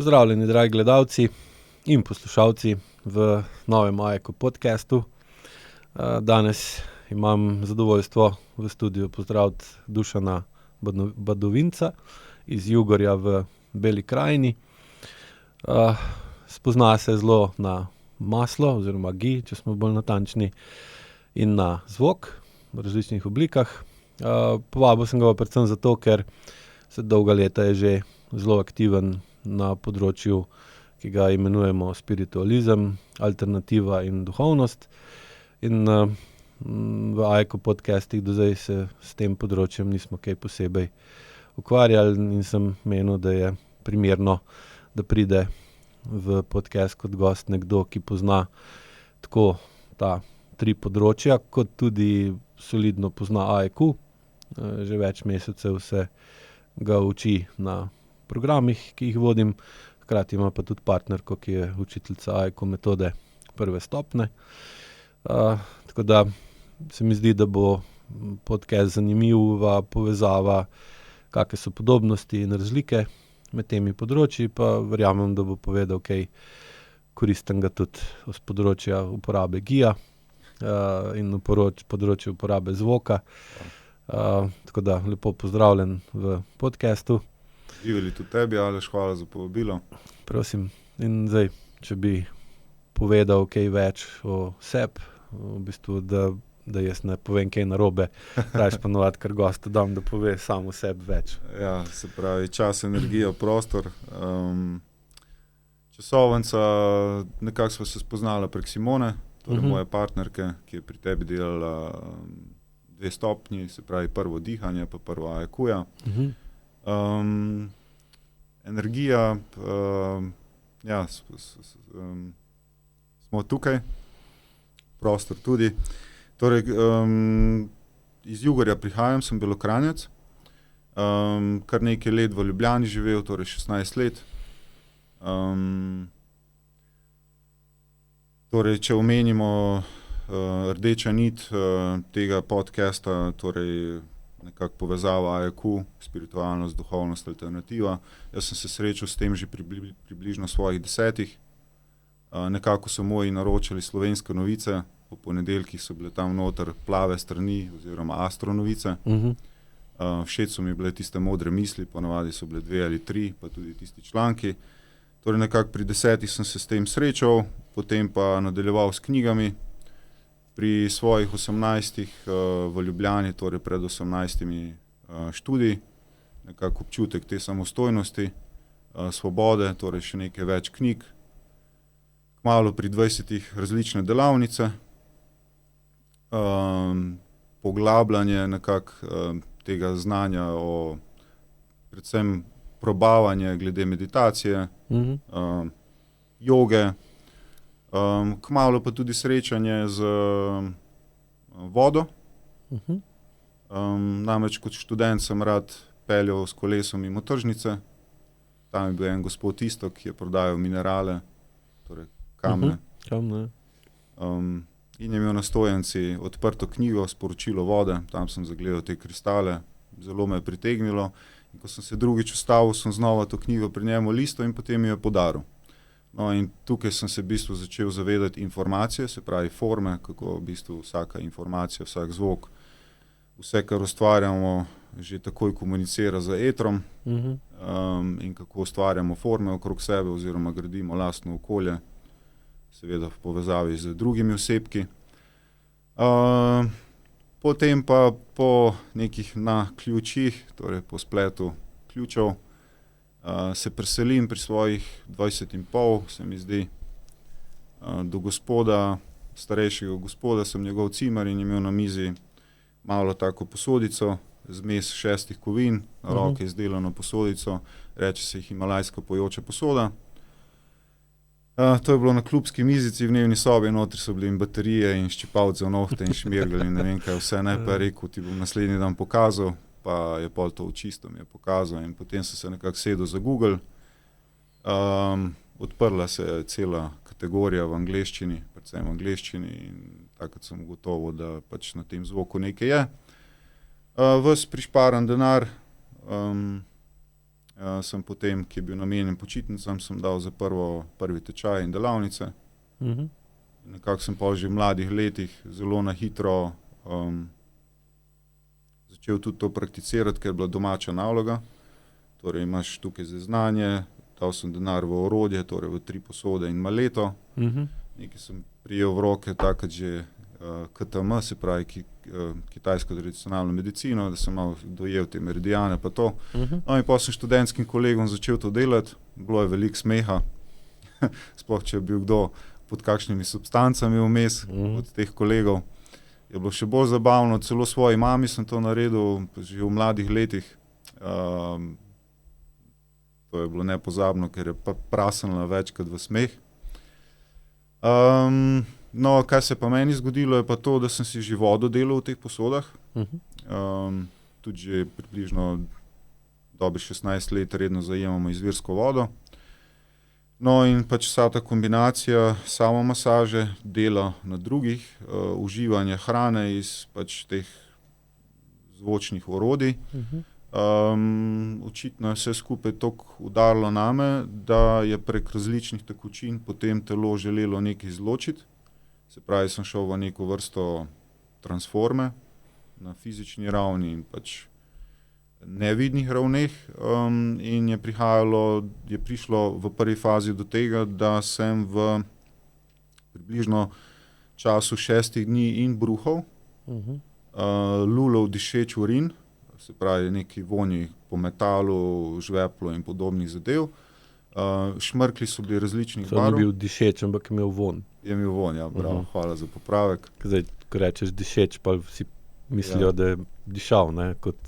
Pozdravljeni, dragi gledalci in poslušalci v novem AEKO podcastu. Danes imam zadovoljstvo v studiu pozdraviti Dušana Badovinca iz Jugorja v Beli krajini. Spozna se zelo na maslo oziroma ghee, če smo bolj natančni, in na zvok v različnih oblikah. Povabil sem ga predvsem zato, ker se dolga leta je že zelo aktiven na področju, ki ga imenujemo spiritualizem, alternativa in duhovnost. In v AEKO podcastih do zdaj se s tem področjem nismo kaj posebej ukvarjali in sem menil, da je primerno, da pride v podcast kot gost nekdo, ki pozna tako ta 3 področja, kot tudi solidno pozna AEKO. Že več mesecev se ga uči na programih, ki jih vodim, hkrati ima pa tudi partnerko, ki je učiteljica AEKO metode prve stopnje. Tako da se mi zdi, da bo podcast zanimiva povezava, kakšne so podobnosti in razlike med temi področji, pa verjamem, da bo povedal kaj koristnega tudi z področja uporabe ghee in področju uporabe zvoka. Tako da lepo pozdravljen v podcastu. Živeli tudi tebi, Aleš, hvala za povabilo. Prosim. In zdaj, če bi povedal kaj več o sebi, v bistvu, da jaz ne povem kaj narobe, rajš pa navadi kar gostu dam, da pove sam o sebi več. Ja, se pravi, čas, energija, prostor. Časovnica, nekako sva se spoznala prek Simone, torej moje partnerke, ki je pri tebi delala 2 stopnji, se pravi prvo dihanje, pa prvo AEKO-ja. Energija, ja, smo tukaj, prostor tudi. Torej, iz Jugorja prihajam, sem Belokranjec, kar nekaj let v Ljubljani živel, torej 16 let. Torej, če omenimo rdeča nit tega podcasta, torej nekako povezava AEKO, spiritualnost, duhovnost, alternativa. Jaz sem se srečal s tem že približno svojih 10. Nekako so moji naročali Slovenske novice, po ponedeljkih so bile tam noter plave strani oziroma astronovice. Všeč so mi bile tiste modre misli, ponavadi so bile 2 ali 3, pa tudi tisti članki. Torej nekako pri 10 sem se s tem srečal, potem pa nadaljeval s knjigami. Pri svojih 18 v Ljubljani, torej pred 18 študij, nekako občutek te samostojnosti, svobode, torej še nekaj več knjig. Kmalu pri 20 različne delavnice, poglabljanje nekako tega znanja o predvsem probavanje glede meditacije, joge, kmalu pa tudi srečanje z vodo. Namreč kot študent sem rad peljal s kolesom mimo tržnice. Tam je bil en gospod Iztok, ki je prodajal minerale, torej kamne. In je imel na stojanci odprto knjigo, sporočilo vode, tam sem zagledal te kristale, zelo me je pritegnilo. In ko sem se drugič ustavil, sem znova to knjigo pri njemu listal in potem mi jo podaril. No, in tukaj sem se v bistvu začel zavedati informacije, se pravi forme, kako v bistvu vsaka informacija, vsak zvok, vse, kar ustvarjamo, že takoj komunicira z etrom, in kako ustvarjamo forme okrog sebe oziroma gradimo lastno okolje, seveda v povezavi z drugimi osebki. Potem pa po nekih naključjih, torej po spletu ključev, se preselim pri svojih 20,5, se mi zdi, do gospoda, starejšega gospoda, sem njegov cimer in imel na mizi malo tako posodico, zmes 6 kovin, na roke izdelano posodico, reče se himalajska pojoča posoda. To je bilo na klubski mizici v dnevni sobi, notri so bili in baterije in ščipalci v nohte in šmirgali in ne vem kaj vse, pa je rekel, ti bom naslednji dan pokazal. Pa je pol to čisto mi je pokazal in potem sem se nekako sedel za Google. Odprla se je cela kategorija v angleščini, predvsem v angleščini in takrat sem ugotovil, da pač na tem zvoku nekaj je. Ves prišparan denar, sem potem, ki je bil namenjen počitnicam, sem dal za prvi tečaj in delavnice. Nekako sem pa že v mladih letih zelo na hitro začel tudi to prakticirati, ker je bila domača naloga. Torej imaš tukaj znanje, dal sem denar v orodje, torej v 3 posode in maleto. Nekaj sem prijel v roke, takrat že KTM, se pravi kitajsko tradicionalno medicino, da sem malo dojel te meridiane pa to. No in pa sem študentskim kolegom začel to delati, bilo je veliko smeha, sploh če je bil kdo pod kakšnimi substancami vmes od teh kolegov. Je bilo še bolj zabavno, celo svoji mami sem to naredil že v mladih letih. To je bilo nepozabno, ker je prasnila večkrat v smeh. No, kaj se pa meni zgodilo, je pa to, da sem si že vodo delal v teh posodah. Tudi že približno dobrih 16 let redno zajemamo izvirsko vodo. No in pač vsa ta kombinacija samomasaže, dela na drugih, uživanje hrane iz pač teh zvočnih orodij. Očitno je vse skupaj toliko udarilo name, da je prek različnih tekočin potem telo želelo nekaj izločiti. Se pravi, sem šel v neko vrsto transforme na fizični ravni in pač nevidnih ravneh in je prišlo v prvi fazi do tega, da sem v približno času 6 dni in bruhov lulal dišeč urin, se pravi neki vonji po metalu, žveplu in podobnih zadev. Šmrkli so bili različnih barv. Ni bil dišeč, ampak je imel von. Je imel von, ja, bravo, hvala za popravek. Zdaj, ko rečeš dišeč, pa vsi mislijo, da je dišal, ne, kot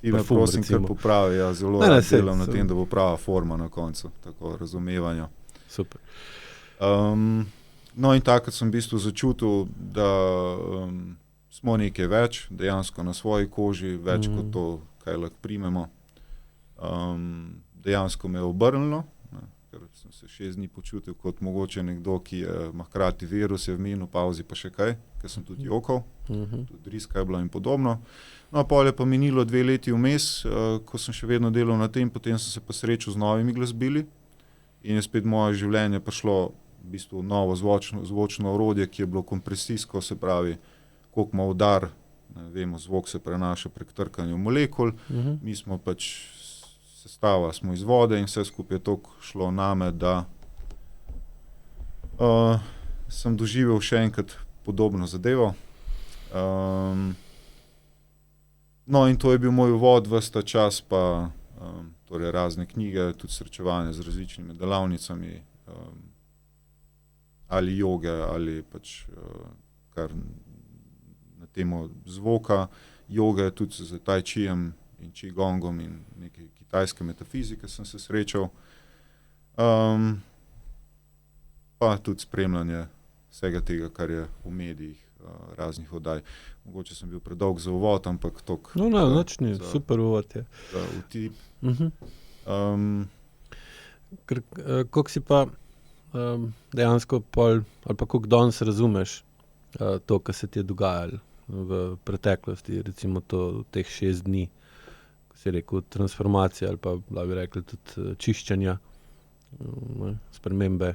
Ti me prosim, kar popravi, ja, zelo delam na tem, da bo prava forma na koncu, tako razumevanja. Super. No in takrat sem v bistvu začutil, da smo nekaj več, dejansko na svoji koži, več kot to, kaj lahko primemo. Dejansko me je obrnilo, ker sem se 6 dni počutil kot mogoče nekdo, ki je hkrati virus, je v menopavzi pa še kaj, ker sem tudi jokal, tudi driska je bila in podobno. No, pol je pa minilo 2 leti vmes, ko sem še vedno delal na tem, potem sem se pa srečal z novimi glasbili in je spet moje življenje prišlo v bistvu novo zvočno orodje, ki je bilo kompresijsko, se pravi, koliko ima udar, vemo, zvok se prenaša prek trkanja molekul, mi smo pač sestava smo iz vode in vse skupaj je toliko šlo name, da sem doživel še enkrat podobno zadevo. No in to je bil moj uvod ves ta čas, pa torej razne knjige, tudi srečevanje z različnimi delavnicami, ali joge, ali pač kar na temo zvoka, joge, tudi z tai chijem in qigongom in nekaj kitajske metafizike sem se srečal. Pa tudi spremljanje vsega tega, kar je v medijih, raznih oddaj. Mogoče sem bil predolg za uvod, ampak toliko. No, nič ni, super uvod je. Za vtip. Koliko si pa dejansko pol, ali pa koliko danes razumeš to, kar se ti je dogajalo v preteklosti, recimo to teh 6 dni, ko si rekel transformacija ali pa, bi rekli, tudi čiščenja, spremembe.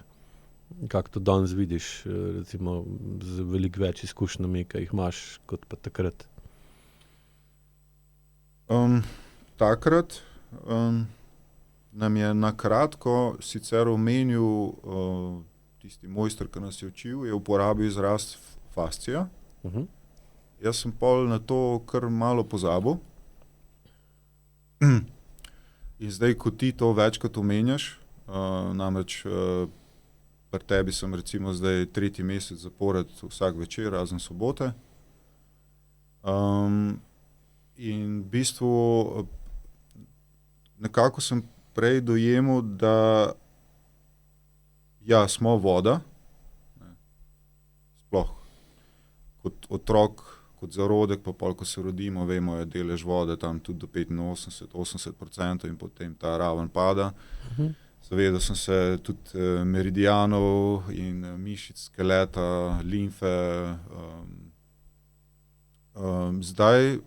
Kako to danes vidiš, recimo z veliko več izkušnjami, ki jih imaš, kot pa takrat? Takrat nam je na kratko sicer omenil tisti mojster, ki nas je učil, je uporabil izraz fascija. Jaz sem pol na to kar malo pozabil. In zdaj, ko ti to večkrat omenjaš, namreč pri tebi sem recimo zdaj 3. mesec zapored vsak večer, razen sobote. In v bistvu nekako sem prej dojemal, da ja, smo voda, sploh kot otrok, kot zarodek, pa pol, ko se rodimo, vemo, je delež vode tam tudi do 85-80% in potem ta raven pada. Zavedal sem se tudi meridianov in mišic, skeleta, limfe. Zdaj,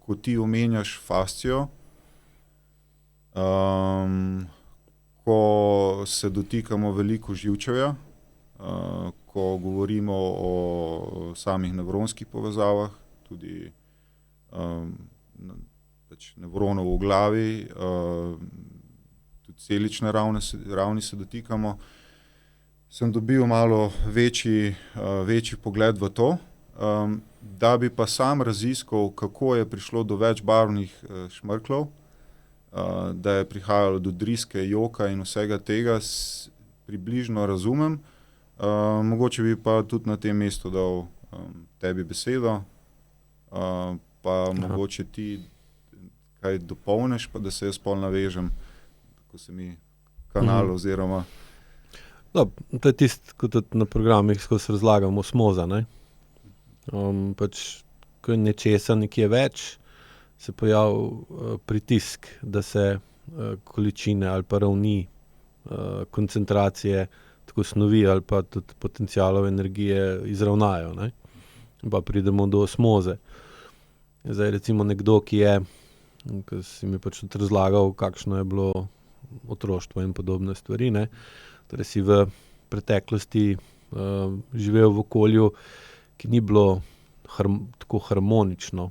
ko ti omenjaš fascijo, Ko se dotikamo veliko živčevja, ko govorimo o samih nevronskih povezavah, tudi nevronov v glavi, tudi celične ravni se dotikamo, sem dobil malo večji pogled v to, da bi pa sam raziskal, kako je prišlo do večbarvnih šmrklov, da je prihajalo do driske, joka in vsega tega, približno razumem. Mogoče bi pa tudi na tem mestu dal tebi besedo, pa mogoče ti kaj dopolniš, pa da se jaz pol navežem, ko se mi kanal oziroma... No, to je tisto, kot tudi na programih skozi razlagamo, osmoza, ne? Ko je nečesa nekje več, se pojavi pritisk, da se količine ali pa ravni koncentracije tako snovi ali pa tudi potencialov energije izravnajo, ne? Pa pridemo do osmoze. Zdaj recimo nekdo, ki si mi pač tudi razlagal, kakšno je bilo otroštvo in podobne stvari, ne? Torej si v preteklosti živel v okolju, ki ni bilo tako harmonično,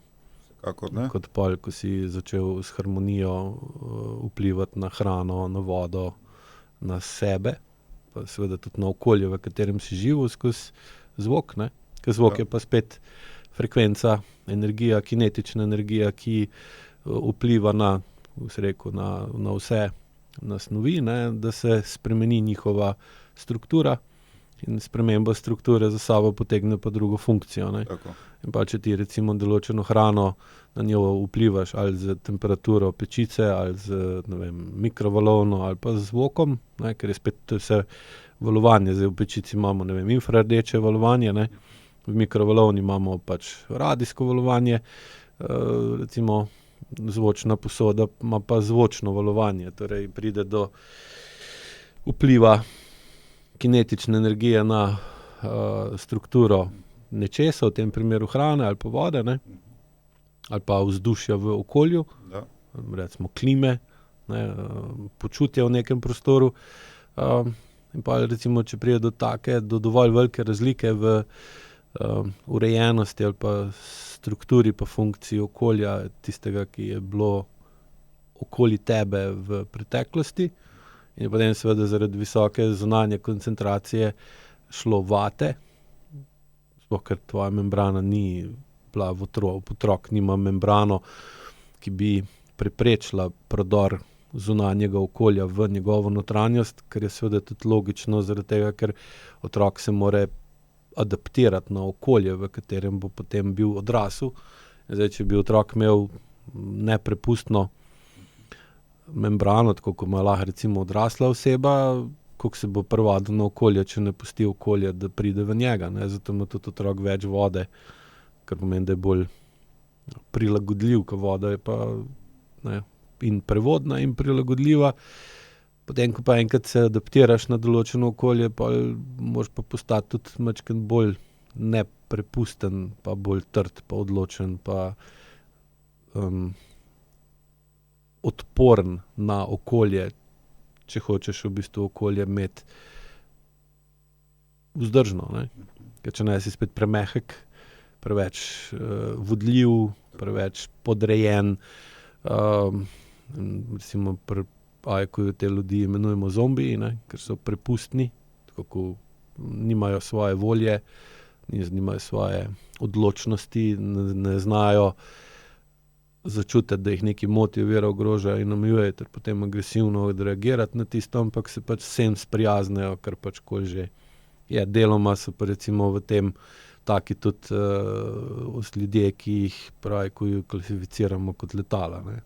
kot pol, ko si začel s harmonijo vplivati na hrano, na vodo, na sebe, pa seveda tudi na okolje, v katerem si živel, skozi zvok, ne? Ker zvok je pa spet frekvenca, energija, kinetična energija, ki vpliva na vse, na snovi, ne, da se spremeni njihova struktura in sprememba strukture za sabo potegne pa drugo funkcijo, ne. In pa če ti recimo določeno hrano na njo vplivaš ali z temperaturo pečice ali z, ne vem, mikrovalovno ali pa z zvokom, ne, ker je spet vse valovanje, zdaj v pečici imamo, ne vem, infrardeče valovanje, ne, v mikrovalovni imamo pač radijsko valovanje, recimo zvočna posoda ima pa zvočno valovanje, torej pride do vpliva kinetične energije na strukturo nečesa, v tem primeru hrane ali pa vode, ne? Ali pa vzdušja v okolju, recimo klime, ne? Počutja v nekem prostoru. In pa recimo, če pride do dovolj velike razlike v urejenosti ali pa strukturi pa funkciji okolja, tistega, ki je bilo okoli tebe v preteklosti, in potem seveda zaradi visoke zunanje koncentracije šlo vate, sploh ker tvoja membrana ni bila otrok nima membrano, ki bi preprečila prodor zunanjega okolja v njegovo notranjost, kar je seveda tudi logično, zaradi tega, ker otrok se more adaptirati na okolje, v katerem bo potem bil odrasel. Zdaj, če bi otrok imel neprepustno membrano, tako kot ima lahko recimo odrasla oseba, koliko se bo privadil na okolje, če ne pusti okolje, da pride v njega, ne. Zato ima tudi otrok več vode, kar pomeni, da je bolj prilagodljiv, ker voda je pa, ne, in prevodna in prilagodljiva. Potem, ko pa enkrat se adaptiraš na določeno okolje, pa moraš pa postati tudi majčkeno bolj neprepusten, pa bolj trd, pa odločen, pa odporen na okolje, če hočeš v bistvu okolje imeti vzdržno, ne. Ker če ne, si spet premehek, preveč vodljiv, preveč podrejen, recimo ko te ljudi imenujemo zombiji, ne, ker so prepustni, tako kot nimajo svoje volje, nimajo svoje odločnosti, ne znajo začutiti, da jih nekaj moti, ovira, ogroža in omejuje, ter potem agresivno odreagirati na tisto, ampak se pač vsem sprijaznejo, kar pač koli že je. Deloma so pa recimo v tem taki tudi ljudje, ki jih klasificiramo kot letala, ne.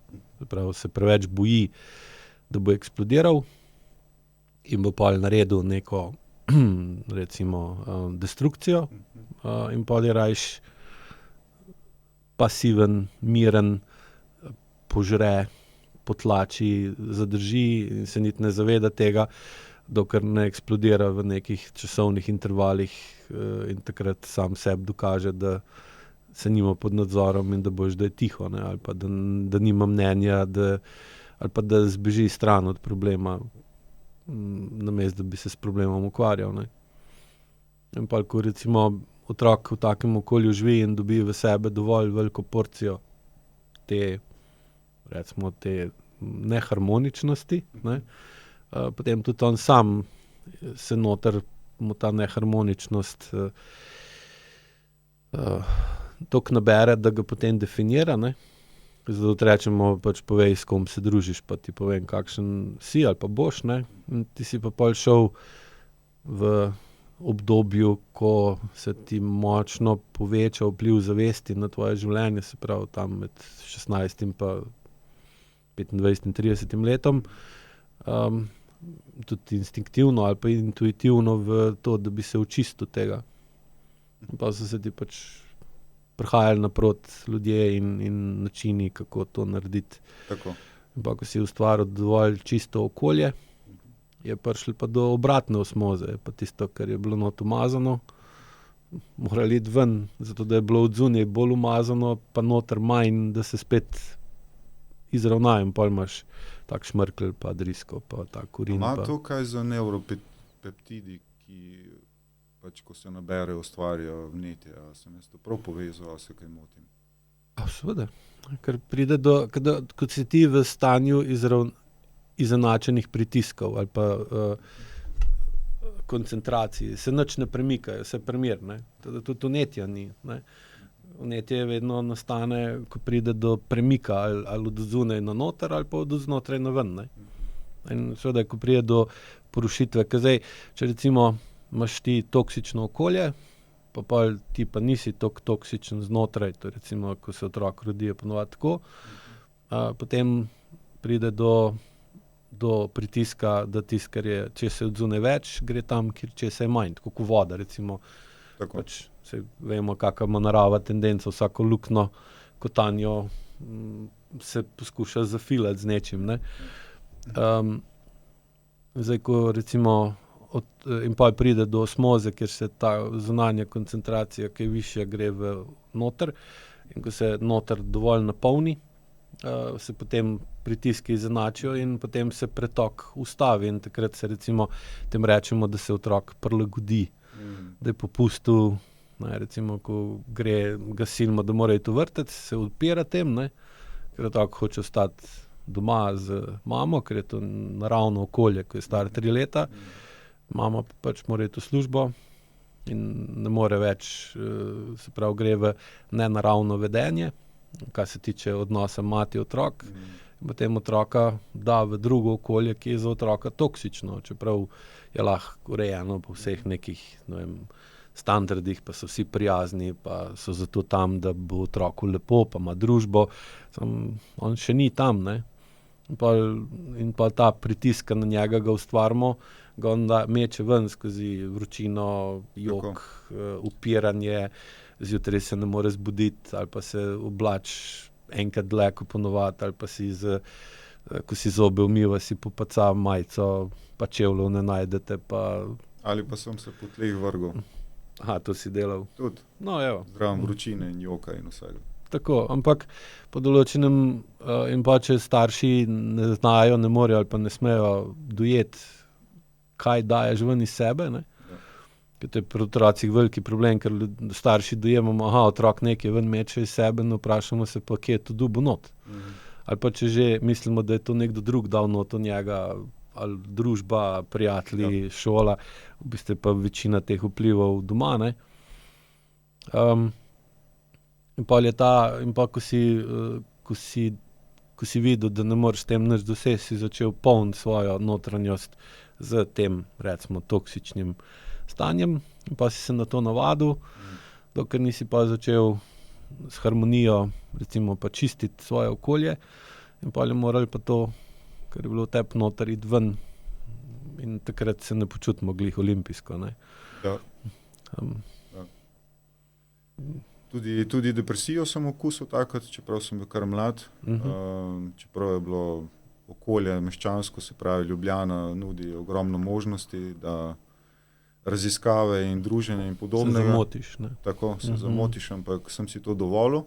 Prav se preveč boji, da bo eksplodiral in bo pol naredil neko recimo destrukcijo, in pol je rajš pasiven, miren, požre, potlači, zadrži in se niti ne zaveda tega, dokler ne eksplodira v nekih časovnih intervalih, in takrat sam sebi dokaže, da se nima pod nadzorom in da boš, da je tiho, ne, ali pa da nima mnenja, da ali pa da zbeži stran od problema, namesto da bi se s problemom ukvarjal. Ne. In pa, ko recimo otrok v takem okolju živi in dobi v sebe dovolj veliko porcijo te, recimo, te neharmoničnosti, ne, potem tudi on sam se noter mu ta neharmoničnost toliko nabere, da ga potem definira, ne. Zato rečemo, pač povej, s kom se družiš, pa ti povem, kakšen si ali pa boš, ne. In ti si pa pol šel v obdobju, ko se ti močno poveča vpliv zavesti na tvoje življenje, se pravi tam med 16 pa 25 in 30 letom, tudi instinktivno ali pa intuitivno v to, da bi se očistil tega. In pa so se ti pač prihajali naproti ljudje in načini, kako to narediti. Tako. In pa, ko si ustvaril dovolj čisto okolje, je prišlo pa do obratne osmoze, pa tisto, kar je bilo not umazano, morali iti ven, zato da je bilo od zunaj bolj umazano, pa noter manj, da se spet izravna in pol imaš tak šmrkelj, pa drisko, pa tak urin. Ima to kaj za neuropeptidi, ki pač, ko se naberejo, ustvarjajo vnetje? A sem jaz to prav povezal, a se kaj motim? Seveda, ker pride do, kot si ti v stanju izenačenih pritiskov ali pa koncentraciji, se nič ne premikajo, se primir, ne. Tudi vnetja ni, ne. Vnetje vedno nastane, ko pride do premika ali od zunaj na noter ali pa od znotraj na ven, ne. In seveda, ko pride do porušitve, ker zdaj, če recimo imaš ti toksično okolje, pa pol ti pa nisi toksičen znotraj, to recimo, ko se otrok rodi, je ponovadi tako, potem pride do pritiska, da tisto, kar je, če se odzune več, gre tam, če se je manj, tako kot voda, recimo. Tako. Pač, saj vemo, kakva ima narava tendenco, vsako luknjo, kotanjo se poskuša zafilati z nečim, ne. Zdaj, ko recimo in pa pride do osmoze, kjer se ta zunanja koncentracija, ki je višja, gre v noter, in ko se noter dovolj napolni, se potem pritiski izenačijo in potem se pretok ustavi in takrat se recimo tem rečemo, da se otrok prilagodi, da je popustil, ne, recimo, ko ga silimo, da mora iti v vrtec, se odpira tem, ne, ker otrok hoče ostati doma z mamo, ker je to naravno okolje, ko je star 3 leta, mama pa pač mora iti v službo in ne more več, se pravi, gre v nenaravno vedenje, kar se tiče odnosa mati-otrok, in potem otroka da v drugo okolje, ki je za otroka toksično, čeprav je lahko urejeno po vseh nekih, ne vem, standardih, pa so vsi prijazni, pa so zato tam, da bo otroku lepo, pa ima družbo, on še ni tam, ne. In pa ta pritisk na njega ga ustvarimo, ga on meče ven skozi vročino, jok, upiranje, zjutraj se ne more zbuditi, ali pa se oblači enkrat dlje kot ponovadi, ali pa si ko si zobe umiva, si popaca majico, pa čevljev ne najdete, pa... Ali pa sem se po tleh vrgel. Aha, to si delal. Tudi. No, evo. Zraven vročine in joka in vsega. Tako, ampak po določenem, in pa če starši ne znajo, ne morejo ali pa ne smejo dojeti, kaj daješ ven iz sebe, ne. Ja. Ker to je pri otrocih veliki problem, ker starši dojemamo, otrok nekaj ven meče iz sebe, in vprašamo se pa, kje je to dobil not. Ali pa če že mislimo, da je to nekdo drug dal not od njega, ali družba, prijatelji, šola, v bistvu pa večina teh vplivov doma, ne. In pa ko si videl, da ne moreš s tem nič doseči, si začel polniti svojo notranjost z tem, recimo, toksičnim stanjem, in pa si se na to navadil, dokler nisi pa začel s harmonijo, recimo, pa čistiti svoje okolje, in pa je morali pa to, kar je bilo v tebi noter, iti ven, in takrat se ne počutimo glih olimpijsko, ne. Ja. Tudi depresijo sem okusil takrat, čeprav sem bil kar mlad, čeprav je bilo okolje meščansko, se pravi Ljubljana nudi ogromno možnosti, da raziskave in druženje in podobnega. Se zamotiš, ne. Tako, se zamotiš, ampak sem si to dovolil.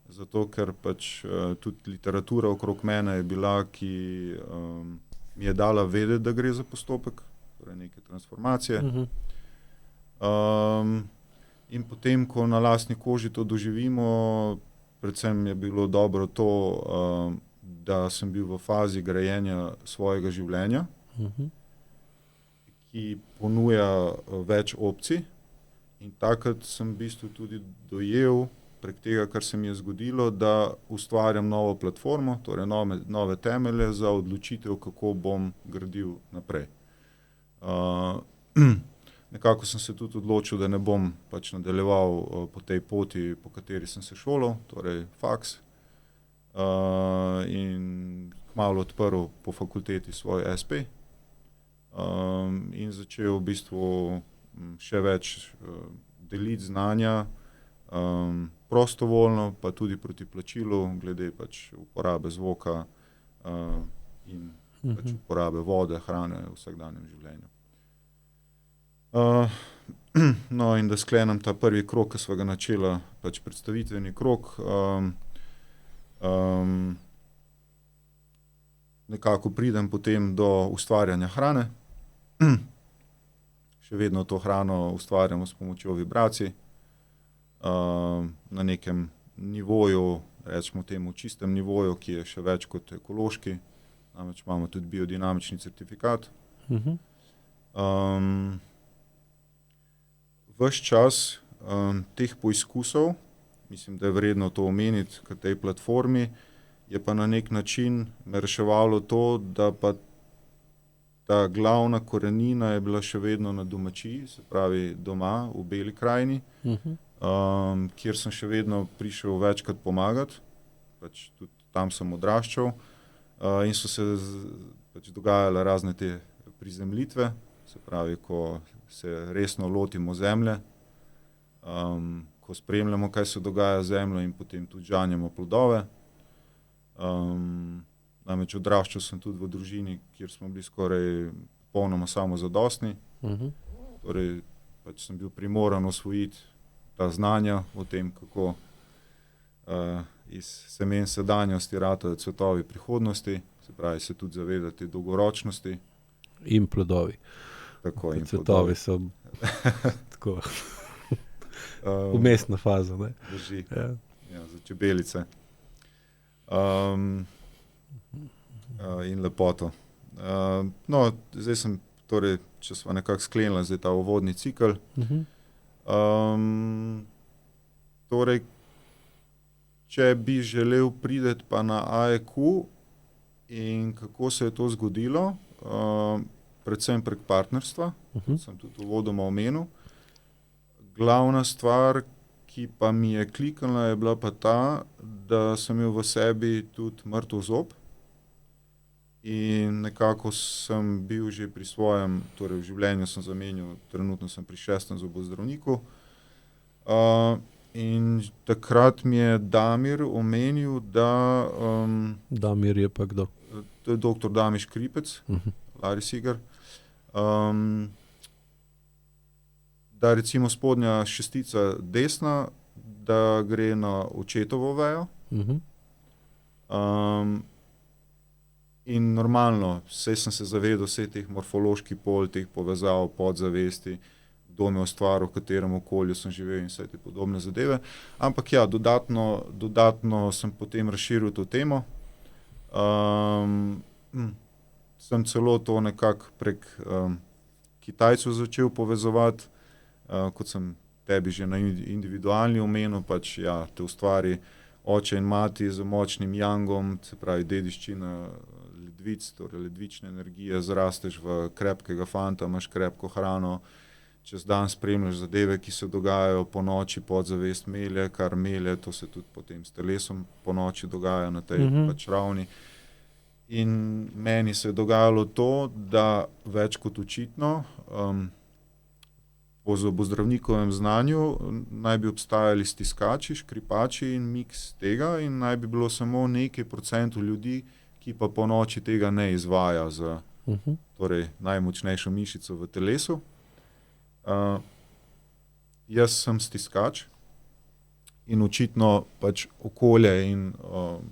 zato ker pač tudi literatura okrog mene je bila, ki mi je dala vedeti, da gre za postopek, torej neke transformacije. In potem, ko na lastni koži to doživimo, predvsem je bilo dobro to, da sem bil v fazi grajenja svojega življenja, ki ponuja več opcij, in takrat sem v bistvu tudi dojel prek tega, kar se mi je zgodilo, da ustvarjam novo platformo, torej nove temelje za odločitev, kako bom gradil naprej. Nekako sem se tudi odločil, da ne bom pač nadaljeval po tej poti, po kateri sem se šolal, torej faks, in kmalu odprl po fakulteti svoj SP, in začel v bistvu še več deliti znanja, prostovoljno, pa tudi proti plačilu, glede pač uporabe zvoka in pač uporabe vode, hrane v vsakdanjem življenju. No, in da sklenem ta prvi krog, ki sva ga načela, pač predstavitveni krog, nekako pridem potem do ustvarjanja hrane. Še vedno to hrano ustvarjamo s pomočjo vibracij, na nekem nivoju, recimo temu čistem nivoju, ki je še več kot ekološki, namreč imamo tudi biodinamični certifikat. Ves čas teh poizkusov, mislim, da je vredno to omeniti k tej platformi, je pa na nek način me reševalo to, da pa ta glavna korenina je bila še vedno na domačiji, se pravi doma v Beli krajini, kjer sem še vedno prišel večkrat pomagati, pač tudi tam sem odraščal, in so se pač dogajale razne te prizemljitve, se pravi, ko se resno lotimo zemlje, ko spremljamo, kaj se dogaja z zemljo in potem tudi žanjemo plodove. Namreč odraščal sem tudi v družini, kjer smo bili skoraj popolnoma samozadostni. Torej, pač sem bil primoran osvojiti ta znanja o tem, kako iz semen sedanjosti ratajo cvetovi prihodnosti, se pravi, se tudi zavedati dolgoročnosti. In plodovi. Tako, in cvetovi so tako vmesna faza, ne? Drži. Ja, za čebelice. In lepoto. No, zdaj sem, torej, če sva nekako sklenila zdaj ta uvodni cikel. Torej, če bi želel priti pa na AEQ in kako se je to zgodilo, predvsem prek partnerstva, sem tudi uvodoma omenil. Glavna stvar, ki pa mi je kliknila, je bila pa ta, da sem imel v sebi tudi mrtev zob in nekako sem bil že pri svojem, torej v življenju sem zamenjal, trenutno sem pri 6. zobozdravniku, in takrat mi je Damir omenil, da Damir je pa kdo? To je doktor Damir Škripec, Lari Siger, da recimo spodnja šestica desna, da gre na očetovo vejo. In normalno, saj sem se zavedal vseh teh morfoloških pol, teh povezav, podzavesti, kdo me ustvaril, v katerem okolju sem živel in vse te podobne zadeve. Ampak ja, dodatno sem potem razširil to temo. Sem celo to nekako prek Kitajcev začel povezovati, kot sem tebi že na individualni omenil, pač ja, te ustvari oče in mati z močnim jangom, se pravi dediščina ledvic, torej ledvične energije, zrasteš v krepkega fanta, imaš krepko hrano, čez dan spremljaš zadeve, ki se dogajajo po noči, podzavest melje, kar melje, to se tudi potem s telesom po noči dogaja na tej pač ravni. In meni se je dogajalo to, da več kot očitno, po zobozdravnikovem znanju naj bi obstajali stiskači, škripači in miks tega in naj bi bilo samo nekaj procentov ljudi, ki pa po noči tega ne izvaja za torej najmočnejšo mišico v telesu. Jaz sem stiskač in očitno pač okolje in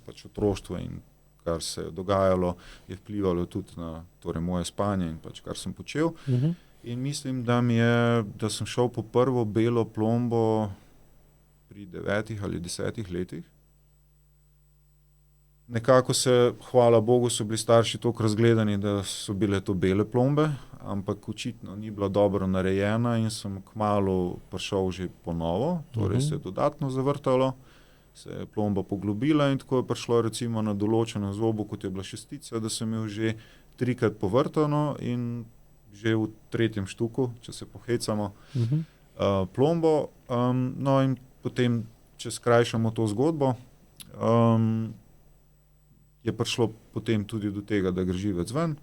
pač otroštvo in kar se je dogajalo, je vplivalo tudi na torej moje spanje in pač kar sem počel. In mislim, da sem šel po prvo belo plombo pri 9 ali 10 letih. Nekako hvala Bogu, so bili starši toliko razgledani, da so bile to bele plombe, ampak očitno ni bila dobro narejena in sem kmalu prišel že po novo, torej se je dodatno zavrtalo, se je plomba poglobila in tako je prišlo recimo na določeno zobo, kot je bila šestica, da sem imel že 3krat povrtano in že v 3. štuku, če se pohecamo, plombo. No in potem, če skrajšamo to zgodbo, je prišlo potem tudi do tega, da gre živec ven,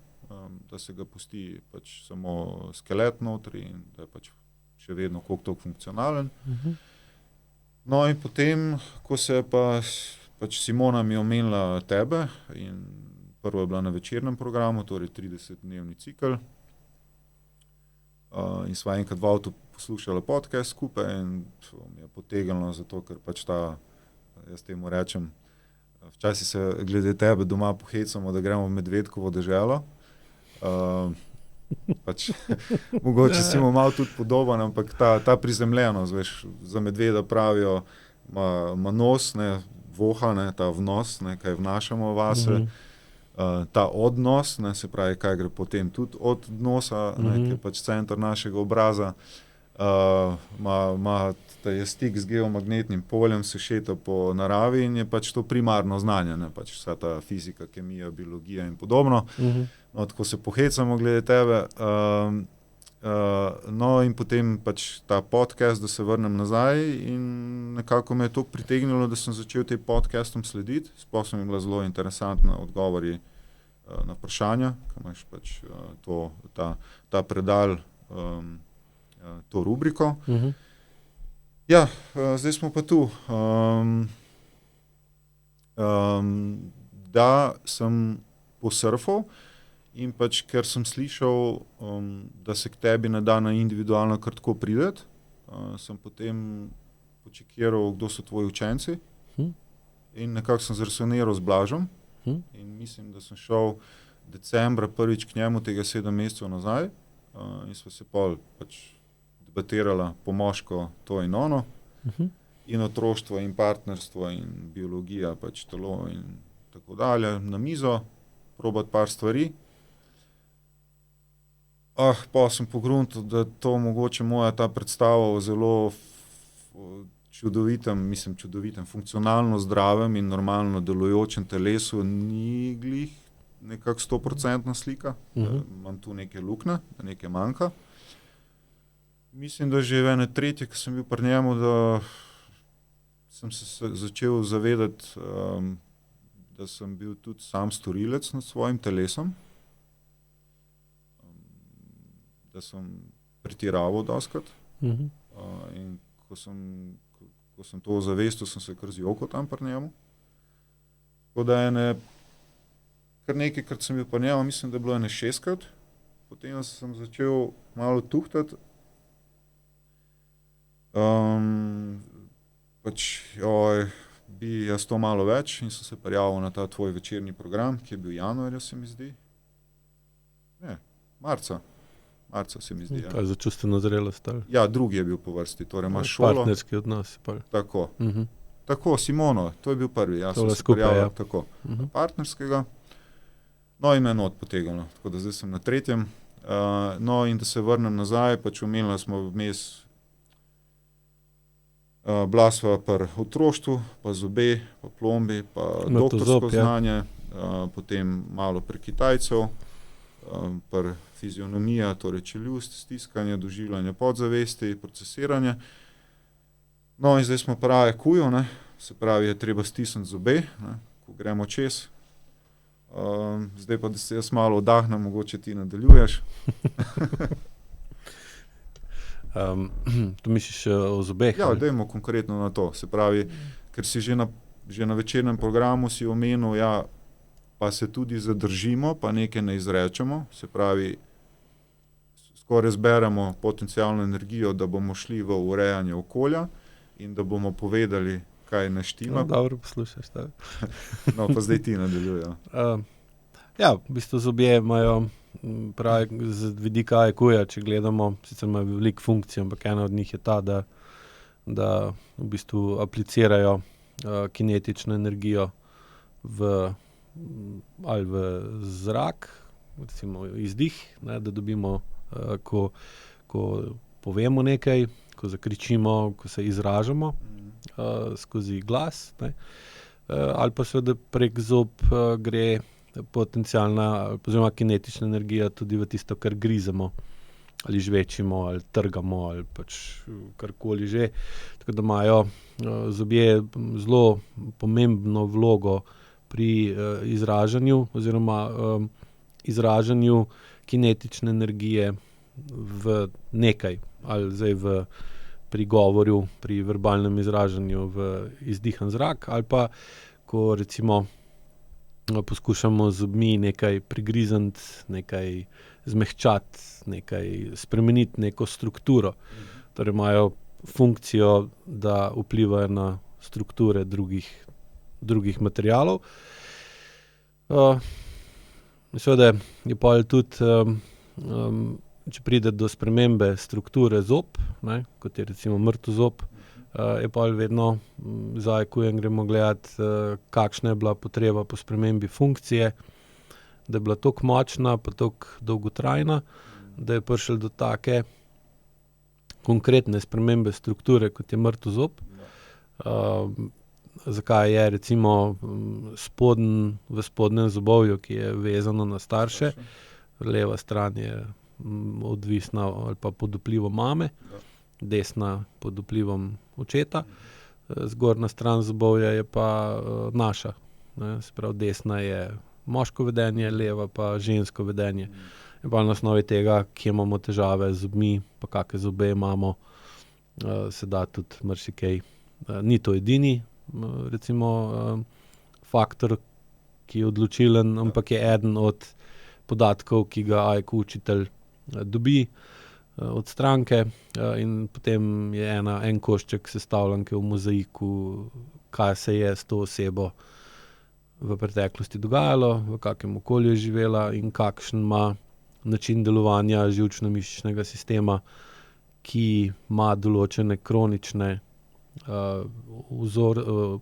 da se ga pusti pač samo skelet notri in da je pač še vedno koliko toliko funkcionalen. No in potem, ko se je pač Simona mi omenila tebe in prvo je bila na večernem programu, torej 30-dnevni cikel, in sva enkrat v avtu poslušala podcast skupaj in to mi je potegnilo zato, ker pač jaz temu rečem, včasih se glede tebe doma pohecamo, da gremo v Medvedkovo deželo. Pač, mogoče si mu malo tudi podoben, ampak ta prizemljenost, veš, za medveda pravijo, ima nos, ne, voha, ne, ta vnos, ne, kaj vnašamo vase, ta odnos, ne, se pravi, kaj gre potem tudi od nosa, ne, ki je pač center našega obraza, je stik z geomagnetnim poljem, se šeta po naravi in je pač to primarno znanje, ne, pač vsa ta fizika, kemija, biologija in podobno. No, tako se pohecamo glede tebe. No in potem pač ta podcast, da se vrnem nazaj in nekako me je to pritegnilo, da sem začel tem podcastom slediti. Sploh so mi bila zelo interesantna odgovori na vprašanja, ko imaš pač ta predal, to rubriko. Ja, zdaj smo pa tu. Da sem posurfal in pač, ker sem slišal, da se k tebi ne da na individualno kar tako priti, sem potem počekiral, kdo so tvoji učenci in nekako sem zresoniral z Blažom in mislim, da sem šel decembra prvič k njemu tega 7 mesecev nazaj in sva se pol pač debatirala po moško to in ono in otroštvo in partnerstvo in biologija, pač telo in tako dalje na mizo, probati par stvari. Pa sem pogruntal, da to mogoče moja ta predstava o zelo čudovitem, funkcionalno zdravem in normalno delujočem telesu ni glih nekako 100% slika. Imam tu neke luknje, da nekaj manjka. Mislim, da že ene tretje, ko sem bil pri njemu, da sem se začel zavedati, da sem bil tudi sam storilec nad svojim telesom. Da sem pretiraval dostikrat. In ko sem to ozavestil, sem se kar zjokal tam pri njemu. Tako da kar nekajkrat sem bil pri njemu, mislim, da je bilo 6krat. Potem sem začel malo tuhtati. Bi jaz to malo več in sem se prijavil na ta tvoj večerni program, ki je bil januarja, se mi zdi. Ne, marca se mi zdi. To je za čustveno zrelost. Ja, drugi je bil po vrsti, torej imaš šolo. Partnerski odnos. Tako. Tako, Simono, to je bil prvi. Jaz sem se prijavil tako. Partnerskega. No in me not potegnilo, tako da zdaj sem na 3. No in da se vrnem nazaj, pač omenili smo vmes bila sva pri otroštvu, pa zobe, pa plombi, pa doktorsko znanje, potem malo pri Kitajcev, pri fizionomija, torej čeljust, stiskanje, doživljanje podzavesti, procesiranje. No in zdaj smo pri AEQ-ju, ne, se pravi, je treba stisniti zobe, ne, ko gremo čez. Zdaj pa, da se jaz malo oddahnem, mogoče ti nadaljuješ. To misliš o zobeh? Ja, dajmo konkretno na to. Se pravi, ker si že na večernem programu si omenil, ja, pa se tudi zadržimo, pa nekaj ne izrečemo. Se pravi, skoraj zberemo potencialno energijo, da bomo šli v urejanje okolja in da bomo povedali, kaj ne štima. Dobro poslušaš. No, pa zdaj ti nadaljujo. Ja, v bistvu zobje imajo pravi z vidika IQ-ja, če gledamo, sicer imajo veliko funkcij, ampak ena od njih je ta, da v bistvu aplicirajo kinetično energijo ali v zrak, recimo izdih, ne, da dobimo, ko povemo nekaj, ko zakričimo, ko se izražamo skozi glas, ne. Ali pa seveda prek zob gre potencialna oziroma kinetična energija tudi v tisto, kar grizemo, ali žvečimo, ali trgamo, ali pač karkoli že. Tako da imajo zobje zelo pomembno vlogo pri izražanju oziroma izražanju kinetične energije v nekaj, ali zdaj pri govorju, pri verbalnem izražanju v izdihan zrak, ali pa ko recimo poskušamo z zobmi nekaj prigrizniti, nekaj zmehčati, nekaj spremeniti neko strukturo. Torej imajo funkcijo, da vplivajo na strukture drugih materialov. Seveda je pol tudi, če pride do spremembe strukture zob, ne, kot je recimo mrtev zob, je pol vedno za IQ-jem gremo gledati, kakšna je bila potreba po spremembi funkcije, da je bila toliko močna pa toliko dolgotrajna, da je prišlo do take konkretne spremembe strukture, kot je mrtev zob. Zakaj je recimo v spodnjem zobovju, ki je vezano na starše, leva stran je odvisna ali pa pod vplivom mame, desna pod vplivom očeta, zgornja stran zobovja je pa naša, ne, se pravi desna je moško vedenje, leva pa žensko vedenje. In pa na osnovi tega, kje imamo težave z zobmi, pa kakšne zobe imamo, se da tudi marsikaj. Ni to edini recimo faktor, ki je odločilen, ampak je eden od podatkov, ki ga IQ učitelj dobi od stranke, in potem je en košček sestavljanke v mozaiku, kaj se je s to osebo v preteklosti dogajalo, v kakem okolju je živela in kakšen ima način delovanja živčno-mišičnega sistema, ki ima določene kronične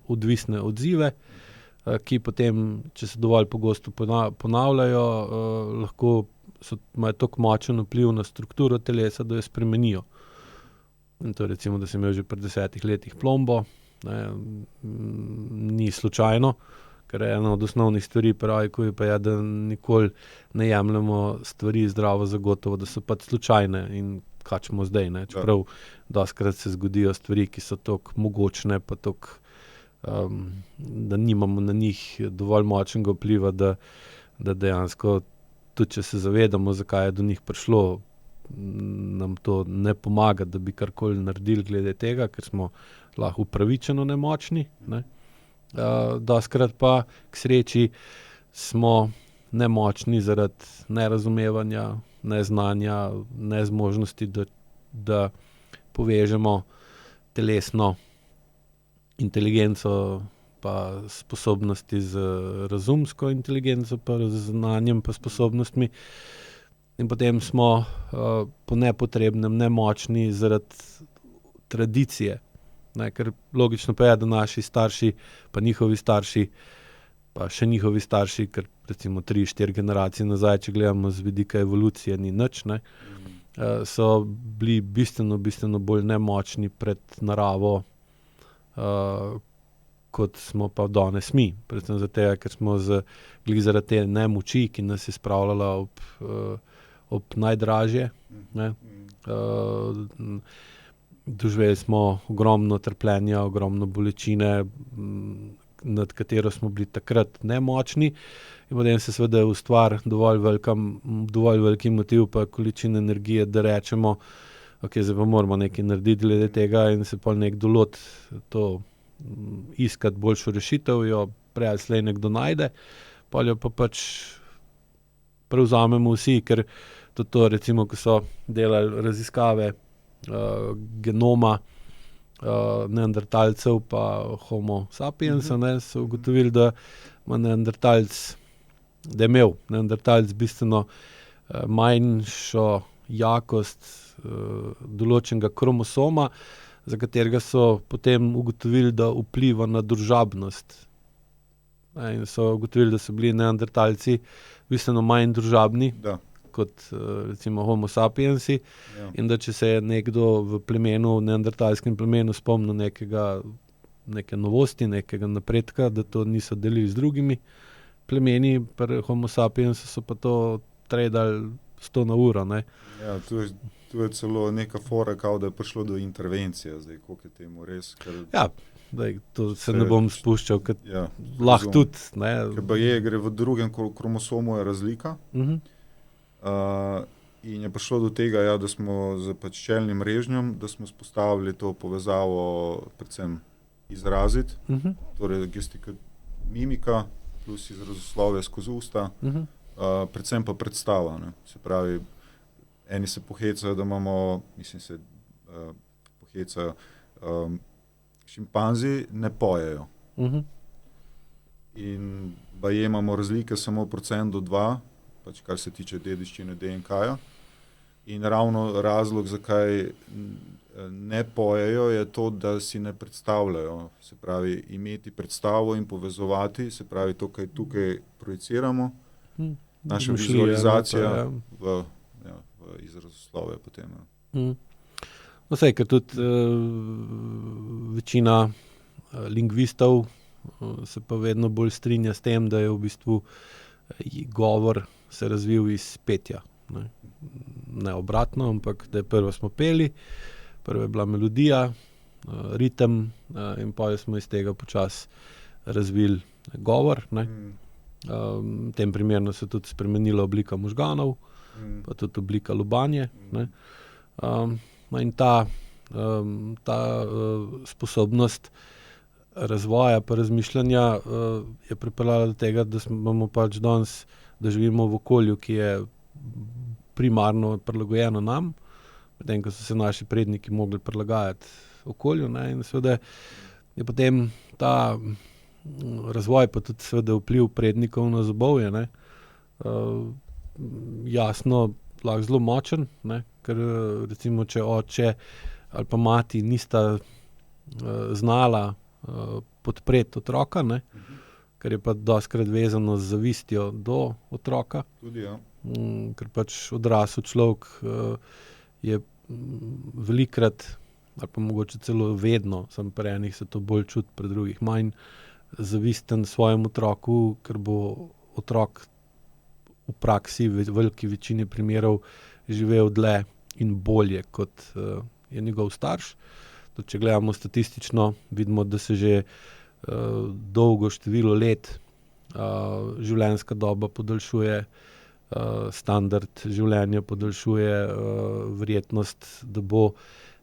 odvisne odzive, ki potem, če se dovolj pogosto ponavljajo, lahko imajo toliko močen vpliv na strukturo telesa, da jo spremenijo. In to recimo, da sem imel že pri 10 letih plombo, ne, ni slučajno, ker je ena od osnovnih stvari pri IQ-ju pa je, da nikoli ne jemljemo stvari zdravo za gotovo, da so pač slučajne in kačemo zdaj, ne, čeprav dostikrat se zgodijo stvari, ki so toliko mogočne, pa toliko, da nimamo na njih dovolj močnega vpliva, da dejansko, tudi če se zavedamo, zakaj je do njih prišlo, nam to ne pomaga, da bi karkoli naredili glede tega, ker smo lahko upravičeno nemočni, ne. Dostikrat pa k sreči smo nemočni zaradi nerazumevanja, neznanja, nezmožnosti, da povežemo telesno inteligenco pa sposobnosti z razumsko inteligenco pa z znanjem pa sposobnostmi. In potem smo po nepotrebnem nemočni zaradi tradicije, ne, ker logično pa je, da naši starši pa njihovi starši pa še njihovi starši, ker recimo 3-4 generacije nazaj, če gledamo z vidika evolucije, ni nič, ne, so bili bistveno bolj nemočni pred naravo, kot smo pa danes mi. Predvsem zaradi tega, ker smo glih zaradi te nemoči, ki nas je spravljala ob najdražje, ne, doživeli smo ogromno trpljenja, ogromno bolečine, nad katero smo bili takrat nemočni, in potem se seveda ustvari dovolj veliki motiv pa količina energije, da rečemo, okej, zdaj pa moramo nekaj narediti glede tega in se pol nekdo loti to iskati boljšo rešitev, jo prej ali slej nekdo najde, pol jo pa pač prevzamemo vsi, ker tudi to recimo, ko so delali raziskave genoma neandertalcev pa homo sapiensa, ne, so ugotovili, da je imel neandertalc bistveno manjšo jakost določenega kromosoma, za katerega so potem ugotovili, da vpliva na družabnost. In so ugotovili, da so bili neandertalci bistveno manj družabni kot recimo homo sapiensi, in da če se je nekdo v neandertalskem plemenu spomnil neke novosti, nekega napredka, da to niso delili z drugimi plemeni, pri homo sapiensu so pa to tradali 100 na uro. Ne. Ja, tu je celo neka fora, kao da je prišlo do intervencije, zdaj, koliko je temu res. Ja, to se ne bom spuščal, lahko tudi. Ker gre v drugem kromosomu je razlika, in je prišlo do tega, da smo z čelnim režnjem, da smo spostavili to povezavo predvsem izraziti, torej mimika plus izrazoslovje skozi usta, predvsem pa predstava. Ne. Se pravi, eni se pohecajo, da imamo, šimpanzi ne pojejo. In baje imamo razlike samo 1-2%, kar se tiče dediščine DNK-ja. In ravno razlog, zakaj ne pojejo, je to, da si ne predstavljajo. Se pravi, imeti predstavo in povezovati, se pravi, to, kaj tukaj projiciramo, naša vizualizacija v izrazoslove potem. No, sej, ker tudi večina lingvistov se pa vedno bolj strinja s tem, da je v bistvu govor se razvil iz petja. Ne obratno, ampak da je prvo smo peli, prvo je bila melodija, ritem, in potem smo iz tega počasi razvili govor. Ne. V tem primeru se tudi spremenila oblika možganov, pa tudi oblika lobanje. Ne. In ta sposobnost razvoja pa razmišljanja je pripeljala do tega, da imamo danes, da živimo v okolju, ki je primarno prilagojeno nam, medtem ko so se naši predniki mogli prilagajati okolju. Ne, in seveda je potem ta razvoj pa tudi seveda vpliv prednikov na zobovje, ne, jasno lahko zelo močen, ne, ker recimo, če oče ali pa mati nista znala podpreti otroka, ne, ker je pa dostikrat vezano z zavistjo do otroka. Tudi, ja. Ker odrasel človek je velikrat, ali pa mogoče celo vedno, samo pri enih se to bolj čuti, pri drugih manj, zavisten svojemu otroku, ker bo otrok v praksi v veliki večini primerov živel dlje in bolje, kot je njegov starš. Tudi če gledamo statistično, vidimo, da se že dolgo število let življenjska doba podaljšuje, standard življenja podaljšuje, verjetnost, da bo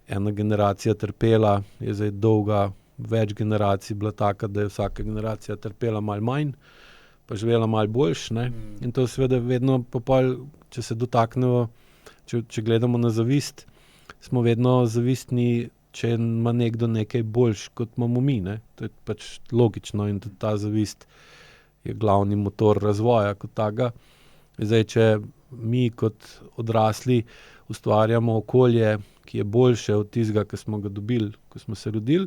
ena generacija trpela, je zdaj dolga, več generacij bila taka, da je vsaka generacija trpela malo manj, pa živela malo boljše, ne. In to seveda vedno če se dotaknemo, če gledamo na zavist, smo vedno zavistni, če ima nekdo nekaj boljš, kot imamo mi, ne. To je logično in tudi ta zavist je glavni motor razvoja kot takega. Zdaj, če mi kot odrasli ustvarjamo okolje, ki je boljše od tistega, ki smo ga dobili, ko smo se rodili,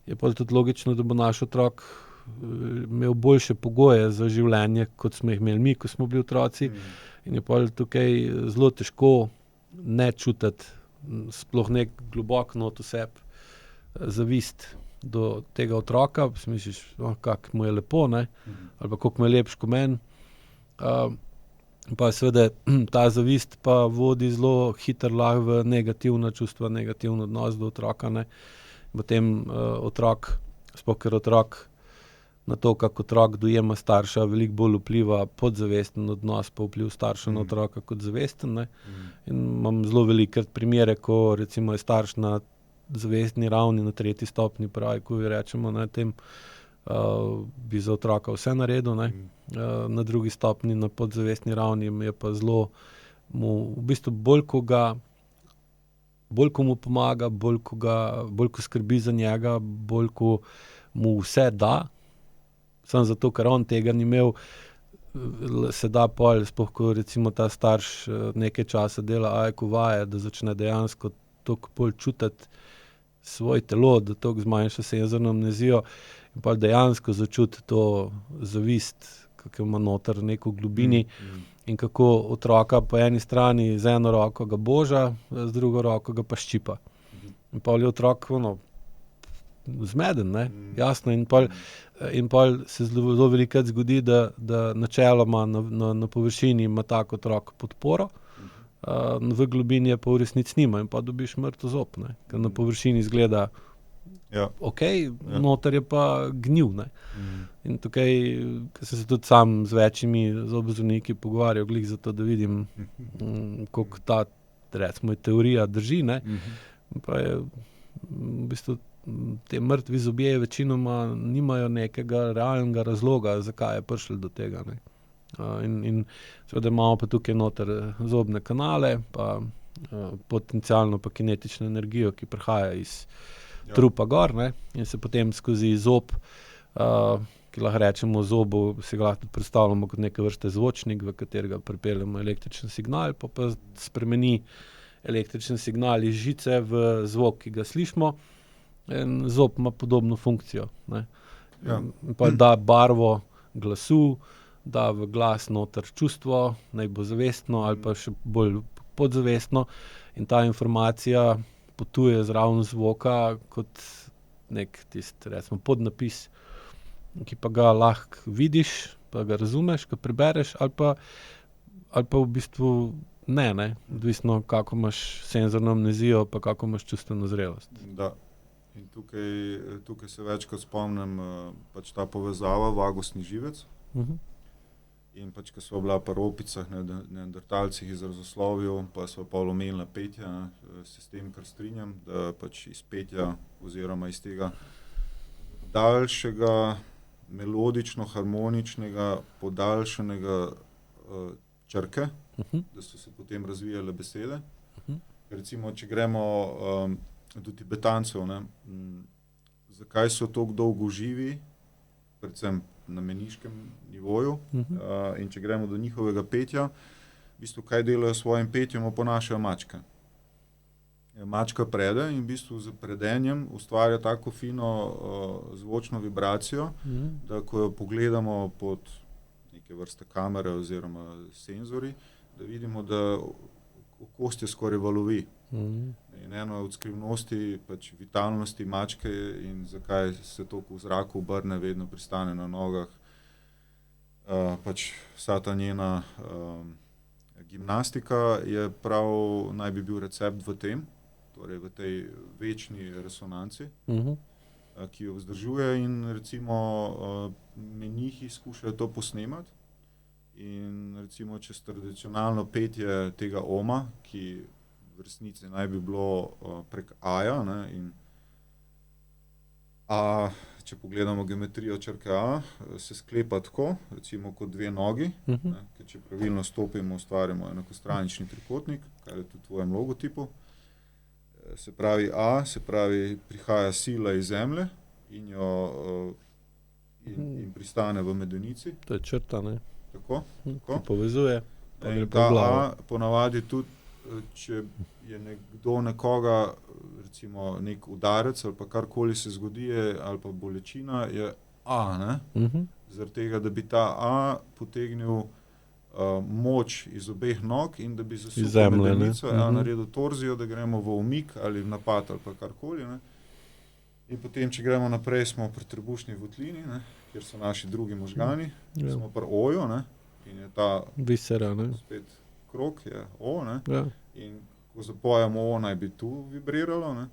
je pa tudi logično, da bo naš otrok imel boljše pogoje za življenje, kot smo jih imeli mi, ko smo bili otroci. In je pa tukaj zelo težko ne čutiti, sploh nek globok not v sebi, zavist do tega otroka. Misliš, kako mu je lepo, ne? Ali pa koliko mu je lepš kot meni. Pa seveda ta zavist pa vodi zelo hitro lahko v negativna čustva, negativen odnos do otroka, ne. Potem otrok, sploh ker otrok na to, kako otrok dojema starša, veliko bolj vpliva podzavesten odnos, pa vpliv starša na otroka kot zavesten, ne. In imam zelo velikokrat primere, ko recimo je starš na zavestni ravni, na 3. stopnji, pravi, ko rečemo, ne, tem bi za otroka vse naredil, ne. Na 2. stopnji, na podzavestni ravni je pa zelo, v bistvu bolj, ko ga bolj ko mu pomaga, bolj ko skrbi za njega, bolj ko mu vse da, samo zato, ker on tega ni imel, se da pol, sploh ko recimo ta starš nekaj časa dela AEQ vaje, da začne dejansko toliko bolj čutiti svoje telo, da toliko zmanjša senzorno amnezijo in pa dejansko začuti to zavist, kako ima noter neko globini in kako otroka po eni strani z eno roko ga boža, z drugo roko ga pa ščipa. In pol je otrok zmeden, ne, jasno, in pol se zelo velikokrat zgodi, da načeloma na površini ima tak otrok podporo, v globini je pa v resnici nima in pa dobiš mrtev zob, ne, ker na površini izgleda okej, noter je pa gnil, ne. In tukaj, ker sem se tudi sam z večjimi zobozdravniki pogovarjal, glih zato, da vidim, koliko ta, recimo, teorija drži, ne, pa je v bistvu te mrtvi zobje večinoma nimajo nekega realnega razloga, zakaj je prišlo do tega, ne. In seveda imamo pa tukaj noter zobne kanale, pa potencialno pa kinetično energijo, ki prihaja iz trupa gor, ne, in se potem skozi zob, ki lahko rečemo zobu, si ga lahko tudi predstavljamo kot neke vrste zvočnik, v katerega pripeljemo električen signal, pa spremeni električen signal iz žice v zvok, ki ga slišimo. In zob ima podobno funkcijo, ne. In pa da barvo glasu, da v glas noter čustvo, naj bo zavestno ali pa še bolj podzavestno, in ta informacija potuje zraven zvoka kot nek tisti, recimo, podnapis, ki pa ga lahko vidiš, pa ga razumeš, ga prebereš, ali pa v bistvu ne, odvisno, kako imaš senzorno amnezijo, pa kako imaš čustveno zrelost. Da. In tukaj se večkrat spomnim pač ta povezava vagusni živec. In pač, ko smo bila pri opicah, neandertalcih iz razoslovju, pa smo pa omenila petja, se s tem kar strinjam, da pač iz petja oziroma iz tega daljšega, melodično-harmoničnega, podaljšanega črke, da so se potem razvijale besede. Recimo, če gremo do Tibetancev, ne, zakaj so toliko dolgo živi, predvsem na meniškem nivoju, in če gremo do njihovega petja, v bistvu kaj delajo s svojim petjem, oponašajo mačke. Mačka prede in v bistvu z predenjem ustvarja tako fino zvočno vibracijo, da ko jo pogledamo pod neke vrste kamere oziroma senzori, da vidimo, da okostje skoraj valovi. In ena od skrivnosti pač vitalnosti mačke in zakaj se toliko v zraku obrne, vedno pristane na nogah, pač vsa ta njena gimnastika je prav, naj bi bil recept v tem, torej v tej večni resonanci, ki jo vzdržuje, in recimo menihi skušajo to posnemati in recimo čez tradicionalno petje tega oma, ki v resnici naj bi bilo prek A-ja, ne, in A, če pogledamo geometrijo črke A, se sklepa tako, recimo kot dve nogi, ne, ker če pravilno stopimo, ustvarjamo enakostranični trikotnik, kar je tudi v tvojem logotipu. Se pravi A, se pravi prihaja sila iz zemlje in jo in pristane v medenici. To je črta, ne? Tako. Ki povezuje. In ta A ponavadi tudi, če je nekdo nekoga, recimo nek udarec ali pa karkoli se zgodi, ali pa bolečina, je A, ne? Zaradi tega, da bi ta A potegnil moč iz obeh nog in da bi zasukal medenico, naredil torzijo, da gremo v umik ali v napad ali pa karkoli, ne? In potem, če gremo naprej, smo pri trebušni votlini, ne, kjer so naši drugi možgani, smo pri O-ju, ne, in je ta visera, ne, spet krog, je O, ne, in ko zapojemo O, naj bi tu vibriralo, ne,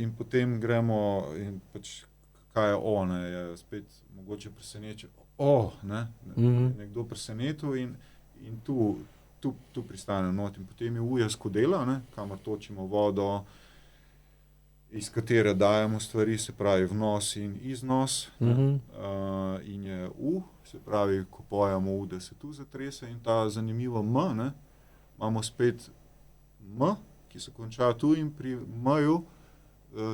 in potem gremo in pač, kaj je O, ne, je spet mogoče presenečen, O, ne, nekdo presenetil in tu pristane not in potem je U je skodela, ne, kamor točimo vodo, iz katere dajemo stvari, se pravi vnos in iznos, in je U, se pravi, ko pojemo U, da se tu zatrese, in ta zanimiva M, ne, imamo spet M, ki se konča tu in pri M-ju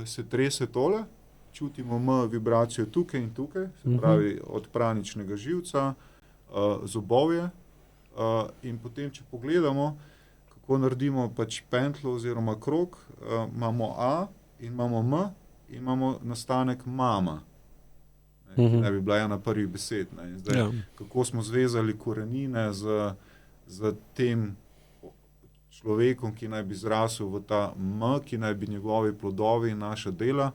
se trese tole, čutimo M vibracijo tukaj in tukaj, se pravi od praničnega živca, zobovje in potem, če pogledamo, kako naredimo pač pentlo oziroma krog, imamo A in imamo M in imamo nastanek mama. Ne bi bila ena prvih besed. Ne. In zdaj, kako smo zvezali korenine z tem človekom, ki naj bi zrasel v ta M, ki naj bi njegovi plodovi in naša dela,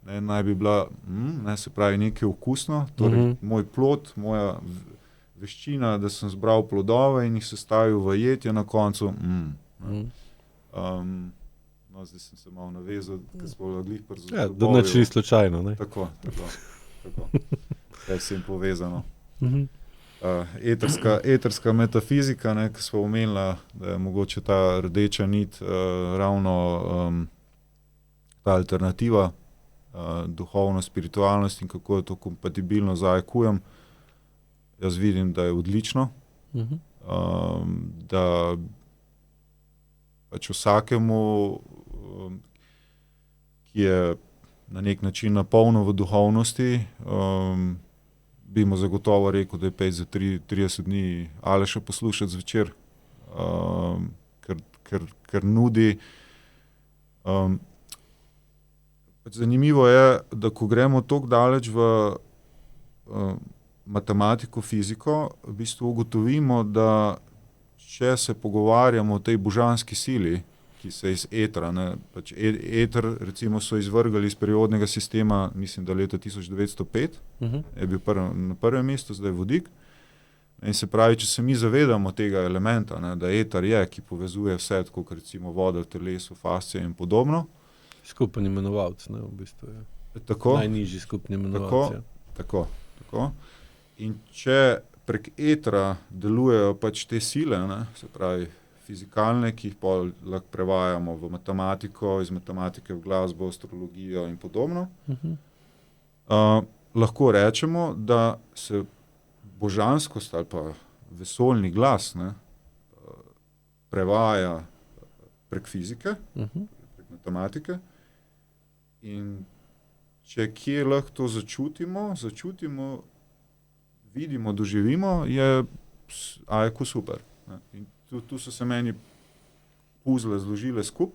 ne, naj bi bila, ne, se pravi, nekaj okusno, torej moj plod, moja veščina, da sem zbral plodove in jih sestavil v jed, je na koncu no, zdaj sem se malo navezal, ker smo glih pri zobovju. Ja, da nič ni slučajno, ne? Tako. Vse vsem povezano. Eterska metafizika, ne, ki smo omenila, da je mogoče ta rdeča nit ravno ta alternativa, duhovnost, spiritualnost in kako je to kompatibilno z IQ-jem. Jaz vidim, da je odlično, da pač vsakemu, ki je na nek način napolno v duhovnosti, bi mu zagotovo rekel, da je pej za 30 dni Aleša poslušati zvečer, ker nudi. Zanimivo je, da ko gremo toliko daleč v matematiko, fiziko, v bistvu ugotovimo, da če se pogovarjamo o tej božanski sili, ki se iz etra, ne, pač eter recimo so izvrgali iz periodnega sistema, mislim, da leta 1905, je bil na prvem mestu, zdaj vodik. In se pravi, če se mi zavedamo tega elementa, ne, da eter je, ki povezuje vse, tako kot recimo voda v telesu, fascija in podobno. Skupen imenovalec, ne, v bistvu je. Tako. Najnižji skupni imenovalec. Tako. In če prek etra delujejo pač te sile, ne, se pravi fizikalne, ki jih lahko prevajamo v matematiko, iz matematike v glasbo, astrologijo in podobno, lahko rečemo, da se božanskost ali pa vesoljni glas, ne, prevaja prek fizike, prek matematike. In če kje lahko to začutimo, vidimo, doživimo, je IQ super. Ne. In tu so se meni puzle zložile skupaj,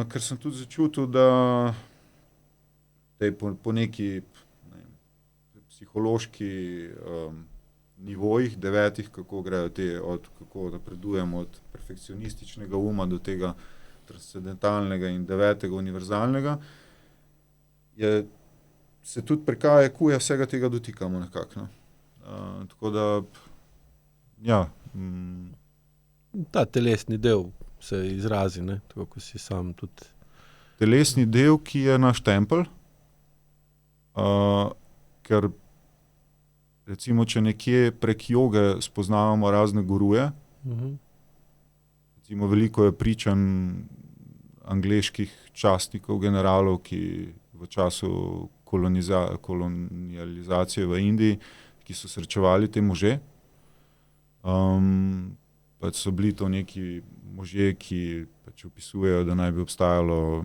ker sem tudi začutil, da po neki psihološki nivojih, 9, kako grejo kako napredujemo od perfekcionističnega uma do tega transcendentalnega in 9. univerzalnega, se tudi prek IQ-ja vsega tega dotikamo nekako. No. Tako da ja. Ta telesni del se izrazi, ne? Tako kot si sam tudi. Telesni del, ki je naš tempelj, ker recimo, če nekje prek joge spoznavamo razne guruje, recimo veliko je pričanj angleških častnikov, generalov, ki v času kolonializacije v Indiji, ki so srečevali te može. Pač so bili to neki možje, ki pač opisujejo, da naj bi obstajalo,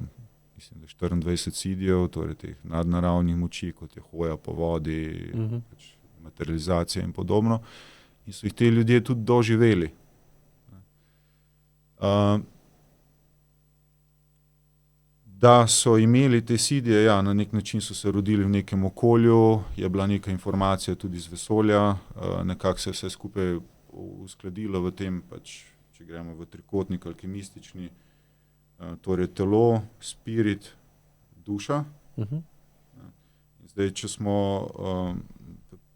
mislim, da 24 sidijev, torej teh nadnaravnih moči, kot je hoja po vodi, pač materializacija in podobno. In so jih te ljudje tudi doživeli. Da so imeli te sidije, ja, na nek način so se rodili v nekem okolju, je bila neka informacija tudi iz vesolja, nekako se je vse skupaj uskladilo v tem, pač, če gremo v trikotnik alkimistični, torej telo, spirit, duša. Zdaj, če smo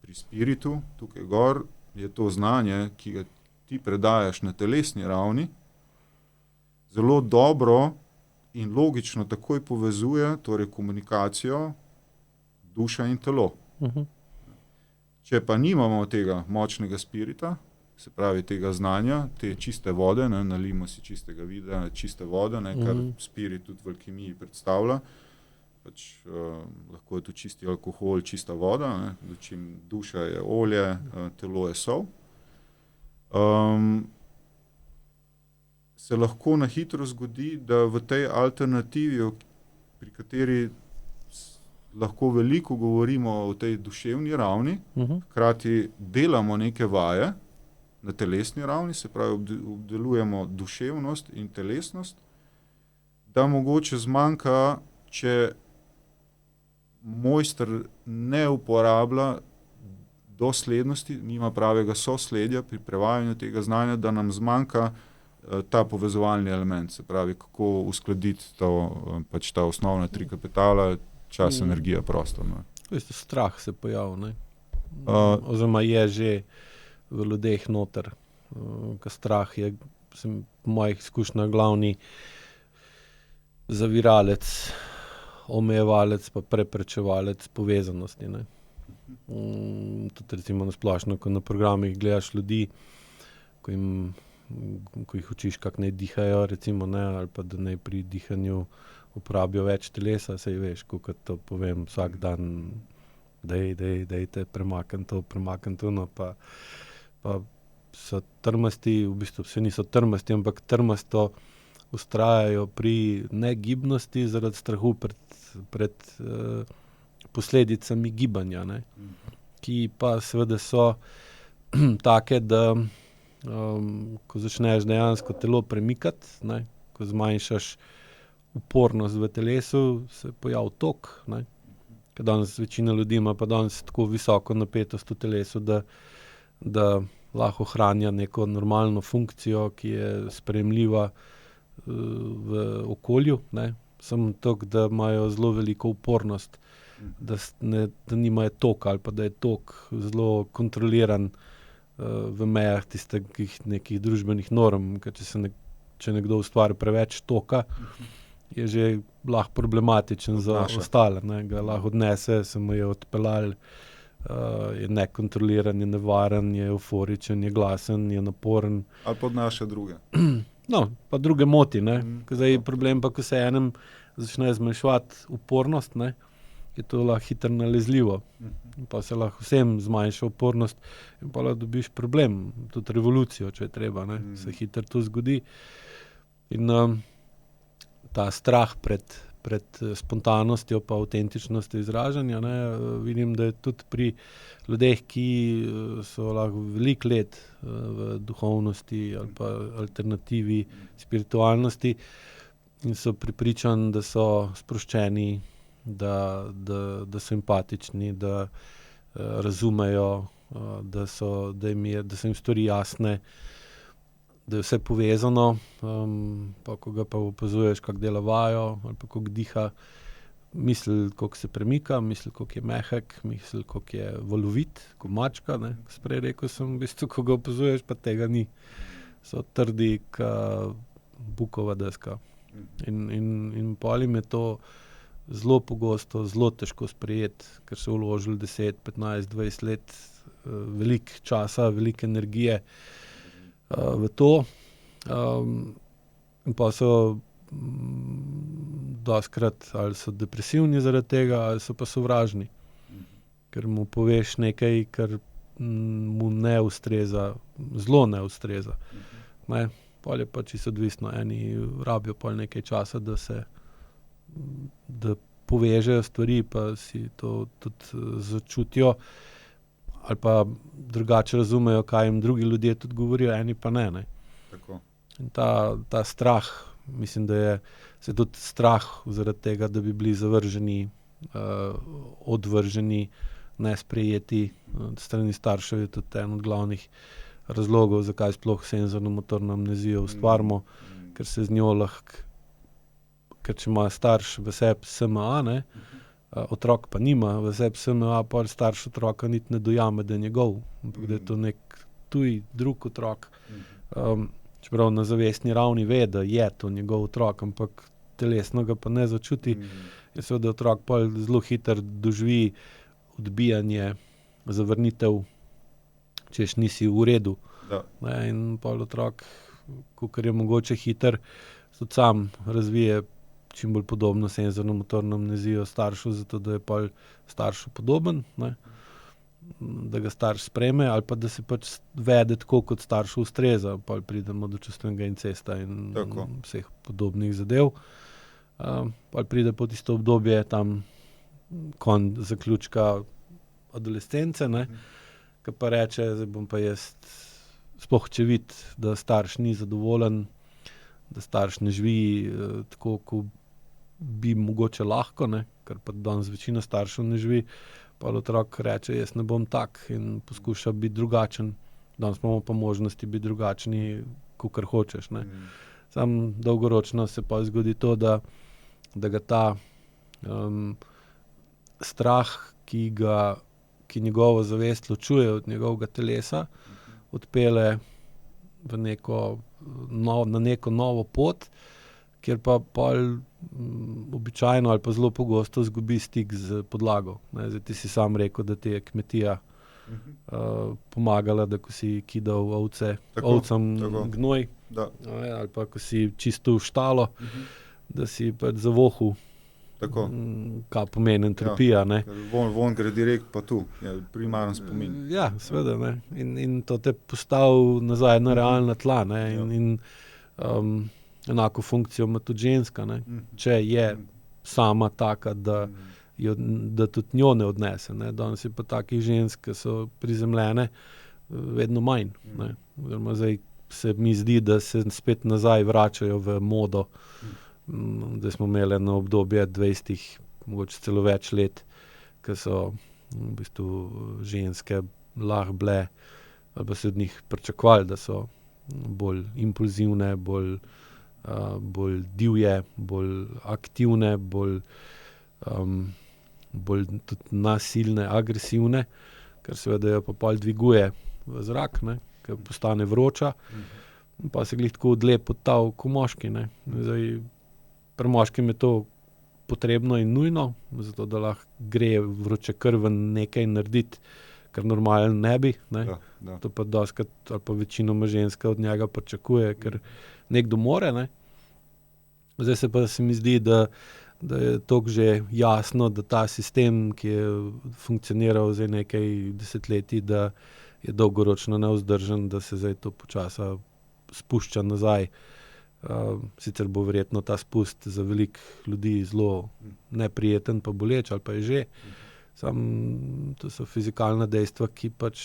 pri spiritu, tukaj gor, je to znanje, ki ga ti predajaš na telesni ravni, zelo dobro in logično takoj povezuje, torej komunikacijo, duša in telo. Če pa nimamo tega močnega spirita, se pravi tega znanja, te čiste vode, ne, nalimo si čistega vida, čiste vode, ne, kar spirit tudi v alkimiji predstavlja, pač, lahko je to čisti alkohol, čista voda, ne, dočim duša je olje, telo je sol. se lahko na hitro zgodi, da v tej alternativi, pri kateri lahko veliko govorimo o tej duševni ravni, hkrati delamo neke vaje na telesni ravni, se pravi obdelujemo duševnost in telesnost, da mogoče zmanjka, če mojster ne uporablja doslednosti, nima pravega sosledja pri prevajanju tega znanja, da nam zmanjka ta povezovalni element, se pravi, kako uskladiti pač ta osnovna tri kapitala, čas, energija, prostor. Strah se pojavil, oziroma je že v ljudeh noter. Strah je, po mojih izkušnjah, glavni zaviralec, omejevalec pa preprečevalec povezanosti. Tudi recimo na splošno, ko na programih gledaš ljudi, ko jih učiš, kako naj dihajo, recimo, ali pa da naj pri dihanju uporabijo več telesa, saj veš, kako to povem vsak dan, dejte, premakni to, pa so trmasti, v bistvu vse niso trmasti, ampak trmasto vztrajajo pri negibnosti zaradi strahu pred posledicami gibanja, ki pa seveda so take, da ko začneš dejansko telo premikati, ko zmanjšaš upornost v telesu, se pojavi tok. Ker danes večina ljudi ima pa danes tako visoko napetost v telesu, da lahko ohranja neko normalno funkcijo, ki je sprejemljiva v okolju. Samo toliko, da imajo zelo veliko upornost, da nimajo toka ali pa da je tok zelo kontroliran v mejah tistih nekih družbenih norm, ker če nekdo ustvari preveč toka, je že lahko problematičen za ostale. Ga lahko odnese, se mu je odpeljal, je nekontroliran, je nevaren, je euforičen, je glasen, je naporen. Ali pa odnaša druge. No, pa druge moti. Zdaj problem pa, ko se enem začne zmanjševati upornost, je to lahko hitro nalezljivo. Pa se lahko vsem zmanjša upornost in pa lahko dobiš problem, tudi revolucijo, če je treba, se hitro to zgodi. In ta strah pred spontanostjo pa avtentičnostjo izražanja, vidim, da je tudi pri ljudeh, ki so lahko veliko let v duhovnosti ali pa alternativi, spiritualnosti in so prepričani, da so sproščeni, da so empatični, da razumejo, da so jim stvari jasne, da je vse povezano, pa ko ga pa opazuješ, kako dela vajo ali pa kako diha, misli, kako se premika, misli, kako je mehek, misli, kako je valovit, kot mačka, prej rekel sem, v bistvu, ko ga opazuješ, pa tega ni. So trdi, kot bukova deska. In potem je to zelo pogosto, zelo težko sprejeti, ker so vložili 10, 15, 20 let veliko časa, veliko energije v to. In pa so dostikrat ali so depresivni zaradi tega, ali so pa sovražni. Ker mu poveš nekaj, kar mu ne ustreza, zelo ne ustreza. Pol je pa čisto odvisno, eni rabijo pol nekaj časa, da povežejo stvari, pa si to tudi začutijo, ali pa drugače razumejo, kaj jim drugi ljudje tudi govorijo, eni pa ne. Tako. In ta strah, mislim, da je se tudi strah zaradi tega, da bi bili zavrženi, odvrženi, nesprejeti strani staršev, je tudi en od glavnih razlogov, zakaj sploh senzorno-motorno amnezijo ustvarimo, ker se z njo lahko, ker če ima starš v sebi SMA, otrok pa nima v sebi SMA, pa starš otroka niti ne dojame, da je njegov, ampak da je to nek tuj, drug otrok. Čeprav na zavestni ravni ve, da je to njegov otrok, ampak telesno ga pa ne začuti. Je seveda otrok pa zelo hitro doživi odbijanje, zavrnitev, češ nisi v redu. In pol otrok, kakor je mogoče hitro, tudi sam razvije čim bolj podobno senzorno-motorno amnezijo staršev, zato da je pol staršu podoben. da ga starš sprejme, ali pa da se pač vede tako, kot staršu ustreza, pa pridemo do čustvenega incesta in vseh podobnih zadev. Pa pride po tisto obdobje tam zaključka adolescence, ki pa reče, zdaj bom pa jaz sploh če vidi, da starš ni zadovoljen, da starš ne živi tako, kot bi mogoče lahko, ker pa danes večina staršev ne živi, pa otrok reče, jaz ne bom tak in poskuša biti drugačen. Danes imamo pa možnosti biti drugačni, kakor hočeš. Sam dolgoročno se pa zgodi to, da ga ta strah, ki njegovo zavest ločuje od njegovega telesa, odpele na neko novo pot, kjer pa običajno ali pa zelo pogosto izgubi stik z podlago. Zdaj ti si sam rekel, da ti je kmetija pomagala, da ko si kidal ovcam gnoj, ali pa ko si čistil štalo, da si pač zavohal, kaj pomeni entropija. Von gre direkt pa tu, je primaren spomin. Ja, seveda. In to te postavi nazaj na realna tla. In enako funkcijo ima tudi ženska. Če je sama taka, da tudi njo ne odnese. Danes je pa takih žensk, ki so prizemljene, vedno manj. Oziroma zdaj se mi zdi, da se spet nazaj vračajo v modo. Da smo imeli na obdobje 20, mogoče celo več let, ki so v bistvu ženske lahko bile, ali pa se od njih pričakovali, da so bolj impulzivne, bolj divje, bolj aktivne, bolj tudi nasilne, agresivne, kar seveda jo pa pol dviguje v zrak, ker postane vroča, pa se glih tako odlep odtav kot moški. Zdaj, pri moškim je to potrebno in nujno, zato da lahko gre vročekrven nekaj narediti, kar normalno ne bi. To pa dostikrat ali pa večinoma ženska od njega pričakuje, ker nekdo more. Zdaj se mi zdi, da je toliko že jasno, da ta sistem, ki je funkcioniral zdaj nekaj desetletij, da je dolgoročno nevzdržen, da se zdaj to počasa spušča nazaj. Sicer bo verjetno ta spust za veliko ljudi zelo neprijeten pa boleč, ali pa je že. To so fizikalna dejstva, ki pač...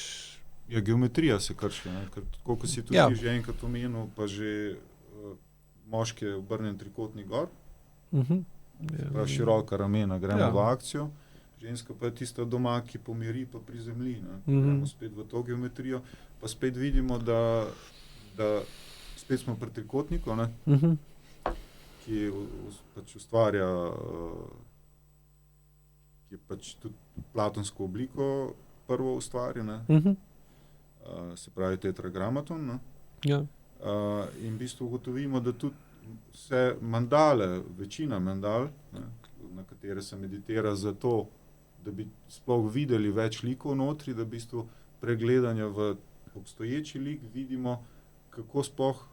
Ja, geometrija se krši, ker tako, ko si tudi že enkrat omenil, pa že moški je obrnjen trikotnik gor, široka ramena, gremo v akcijo, ženska pa je tista doma, ki pomiri pa prizemlji. Gremo spet v to geometrijo, pa spet vidimo, da spet smo pri trikotniku, ki pač ustvarja, ki je pač tudi platonsko obliko prvo ustvari, se pravi tetragramaton. In v bistvu ugotovimo, da tudi vse mandale, večina mandal, na katere se meditira zato, da bi sploh videli več likov notri, da v bistvu pregledanja v obstoječi lik vidimo, kako sploh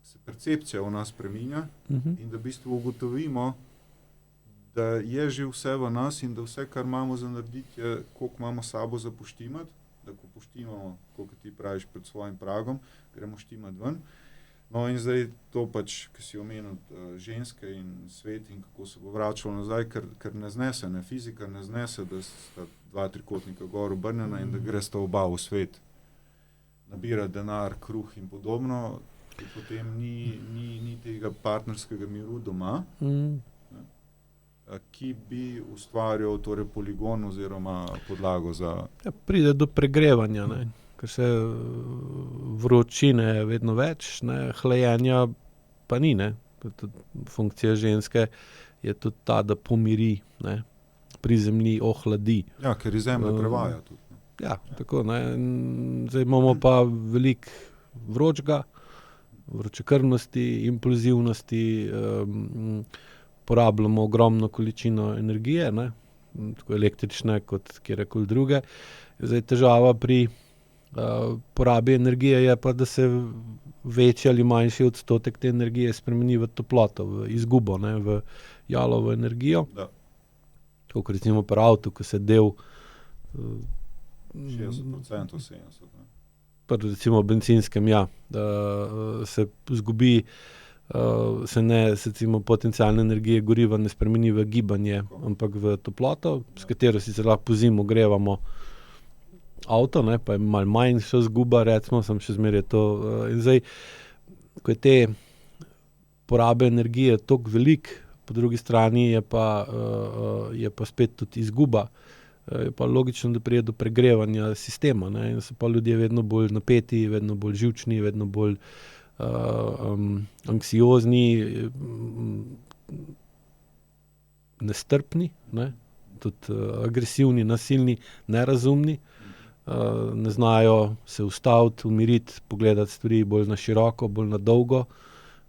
se percepcija v nas spreminja in da v bistvu ugotovimo, da je že vse v nas in da vse, kar imamo za narediti, je, koliko imamo sabo za poštimati, da ko poštimamo, koliko ti praviš pred svojim pragom, gremo štimati ven. No in zdaj to pač, ki si omenil ženske in svet in kako se bo vračalo nazaj, ker ne znese, fizika ne znese, da sta dva trikotnika gor obrnjena in da gre sta oba v svet. Nabira denar, kruh in podobno, ki potem ni tega partnerskega miru doma, ki bi ustvarjal torej poligon oziroma podlago za... Ja, pride do pregrevanja, ker se vročine je vedno več, hlajenja pa ni. Funkcija ženske je tudi ta, da pomiri, prizemlji, ohladi. Ja, ker iz zemlje prevaja tudi. Ja, tako. Zdaj imamo pa veliko vročega, vročekrvnosti, impulzivnosti, porabljamo ogromno količino energije, tako električne kot kjerkoli druge. Zdaj težava pri porabi energije je pa, da se večji ali manjši odstotek te energije spremeni v toploto, v izgubo, v jalovo energijo. Tako recimo pri avtu, ko se del 60%, 70%. Recimo benzinskem, ja, da se izgubi, se recimo potencialne energije goriva ne spremeni v gibanje, ampak v toploto, s katero sicer lahko po zimu ogrevamo avto, ne, pa je malo manj še izguba, recimo, sem še zmeraj to. In zdaj, ko je te porabe energije toliko veliko, po drugi strani je pa spet tudi izguba. Je pa logično, da pride do pregrevanja sistema, ne, in so pa ljudje vedno bolj napeti, vedno bolj živčni, vedno bolj anksiozni, nestrpni, ne, tudi agresivni, nasilni, nerazumni. Ne znajo se ustaviti, umiriti, pogledati stvari bolj na široko, bolj na dolgo,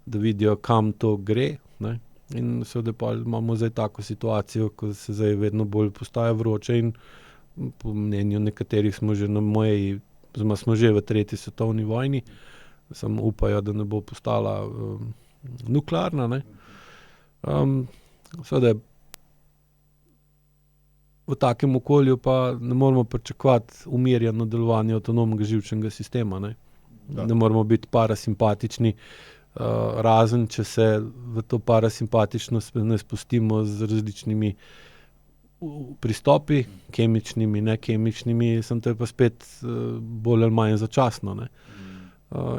da vidijo, kam to gre, ne. In seveda pa imamo zdaj tako situacijo, ko se zdaj vedno bolj postaja vroče in po mnenju nekaterih smo že na meji, oziroma smo že v 3. svetovni vojni, samo upajo, da ne bo postala nuklearna, ne. Seveda v takem okolju pa ne moremo pričakovati umirjeno delovanje avtonomnega živčnega sistema, ne. Ne moremo biti parasimpatični, razen če se v to parasimpatičnost ne spustimo z različnimi pristopi, kemičnimi, nekemičnimi, samo to je pa spet bolj ali manj začasno, ne.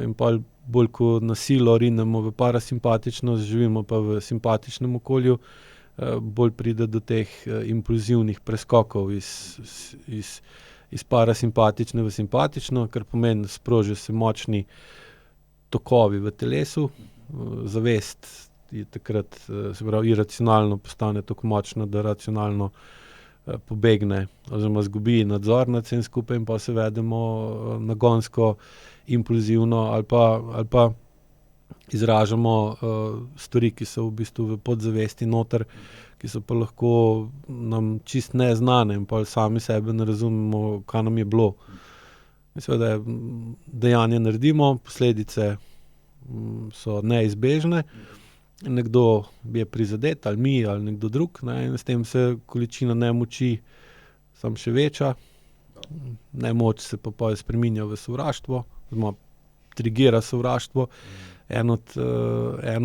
In pa bolj ko na silo rinemo v parasimpatičnost, živimo pa v simpatičnem okolju, bolj pride do teh impulzivnih preskokov iz parasimpatične v simpatično, kar pomeni, sprožijo se močni tokovi v telesu, zavest je takrat, se pravi, iracionalno postane tako močna, da racionalno pobegne oziroma izgubi nadzor nad vsem skupaj in pa se vedemo nagonsko, impulzivno ali pa izražamo stvari, ki so v bistvu v podzavesti noter, ki so pa lahko nam čisto neznane in pa sami sebe ne razumemo, kaj nam je bilo. In seveda dejanje naredimo, posledice so neizbežne, nekdo je prizadet, ali mi, ali nekdo drug, ne, in s tem se količina nemoči samo še veča, nemoč se pa spreminja v sovraštvo, oziroma trigira sovraštvo. En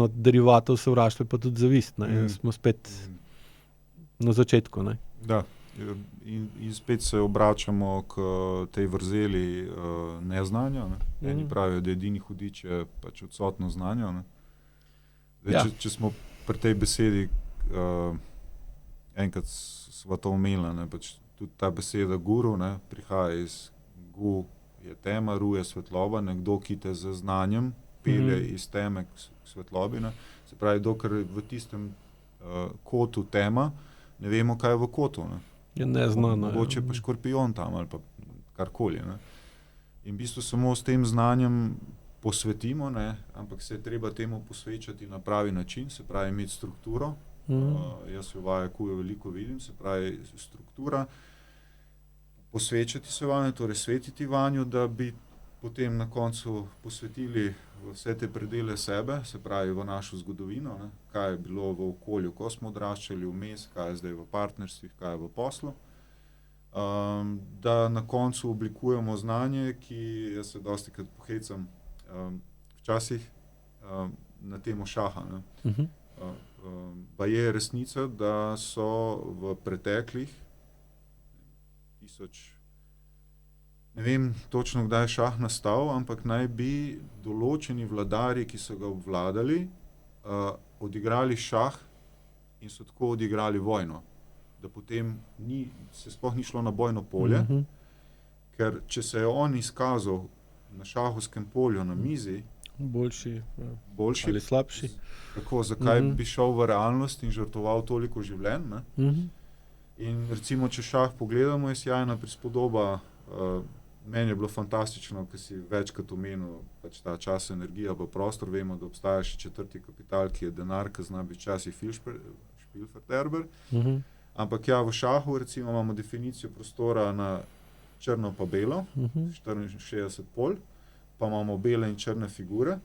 od derivatov sovraštva je pa tudi zavist, ne, in smo spet na začetku, ne. Da. In spet se obračamo k tej vrzeli neznanja. Ne? Eni pravijo, da edini hudič je pač odsotno znanje. Ne? Zdaj, če smo pri tej besedi, enkrat sva to omenila, ne? Pač tudi ta beseda guru, ne? Prihaja iz gu je tema, ru je svetloba, nekdo, ki te z znanjem pelje iz teme k svetlobi. Ne? Se pravi, dokler v tistem kotu tema, ne vemo, kaj je v kotu. Ne? Je neznano. Mogoče pa škorpijon tam ali pa karkoli. Ne? In v bistvu samo s tem znanjem posvetimo, ne? Ampak se je treba temu posvečati na pravi način, se pravi imeti strukturo. Jaz v AEQ veliko vidim, se pravi struktura, posvečati se vanjo, torej svetiti vanjo, da bi potem na koncu posvetili vse te predele sebe, se pravi v našo zgodovino, ne? Kaj je bilo v okolju, ko smo odraščali, vmes, kaj je zdaj v partnerstvih, kaj je v poslu. Da na koncu oblikujemo znanje, ki jaz se dostikrat pohecam včasih na temo šaha. Ne? Pa je resnica, da so v preteklih ne vem točno, kdaj je šah nastal, ampak naj bi določeni vladarji, ki so ga obvladali, odigrali šah in so tako odigrali vojno. Da potem se sploh ni šlo na bojno polje, ker če se je on izkazal na šahovskem polju, na mizi, boljši ali slabši, tako, zakaj bi šel v realnost in žrtvoval toliko življenj, ne? In recimo, če šah pogledamo, je sjajna prispodoba. Meni je bilo fantastično, ker si večkrat omenil pač ta čas, energija pa prostor. Vemo, da obstaja še 4. kapital, ki je denar, ki zna biti včasih Spielverderber. Ampak ja, v šahu recimo imamo definicijo prostora na črno pa belo, 64 polj, pa imamo bele in črne figure,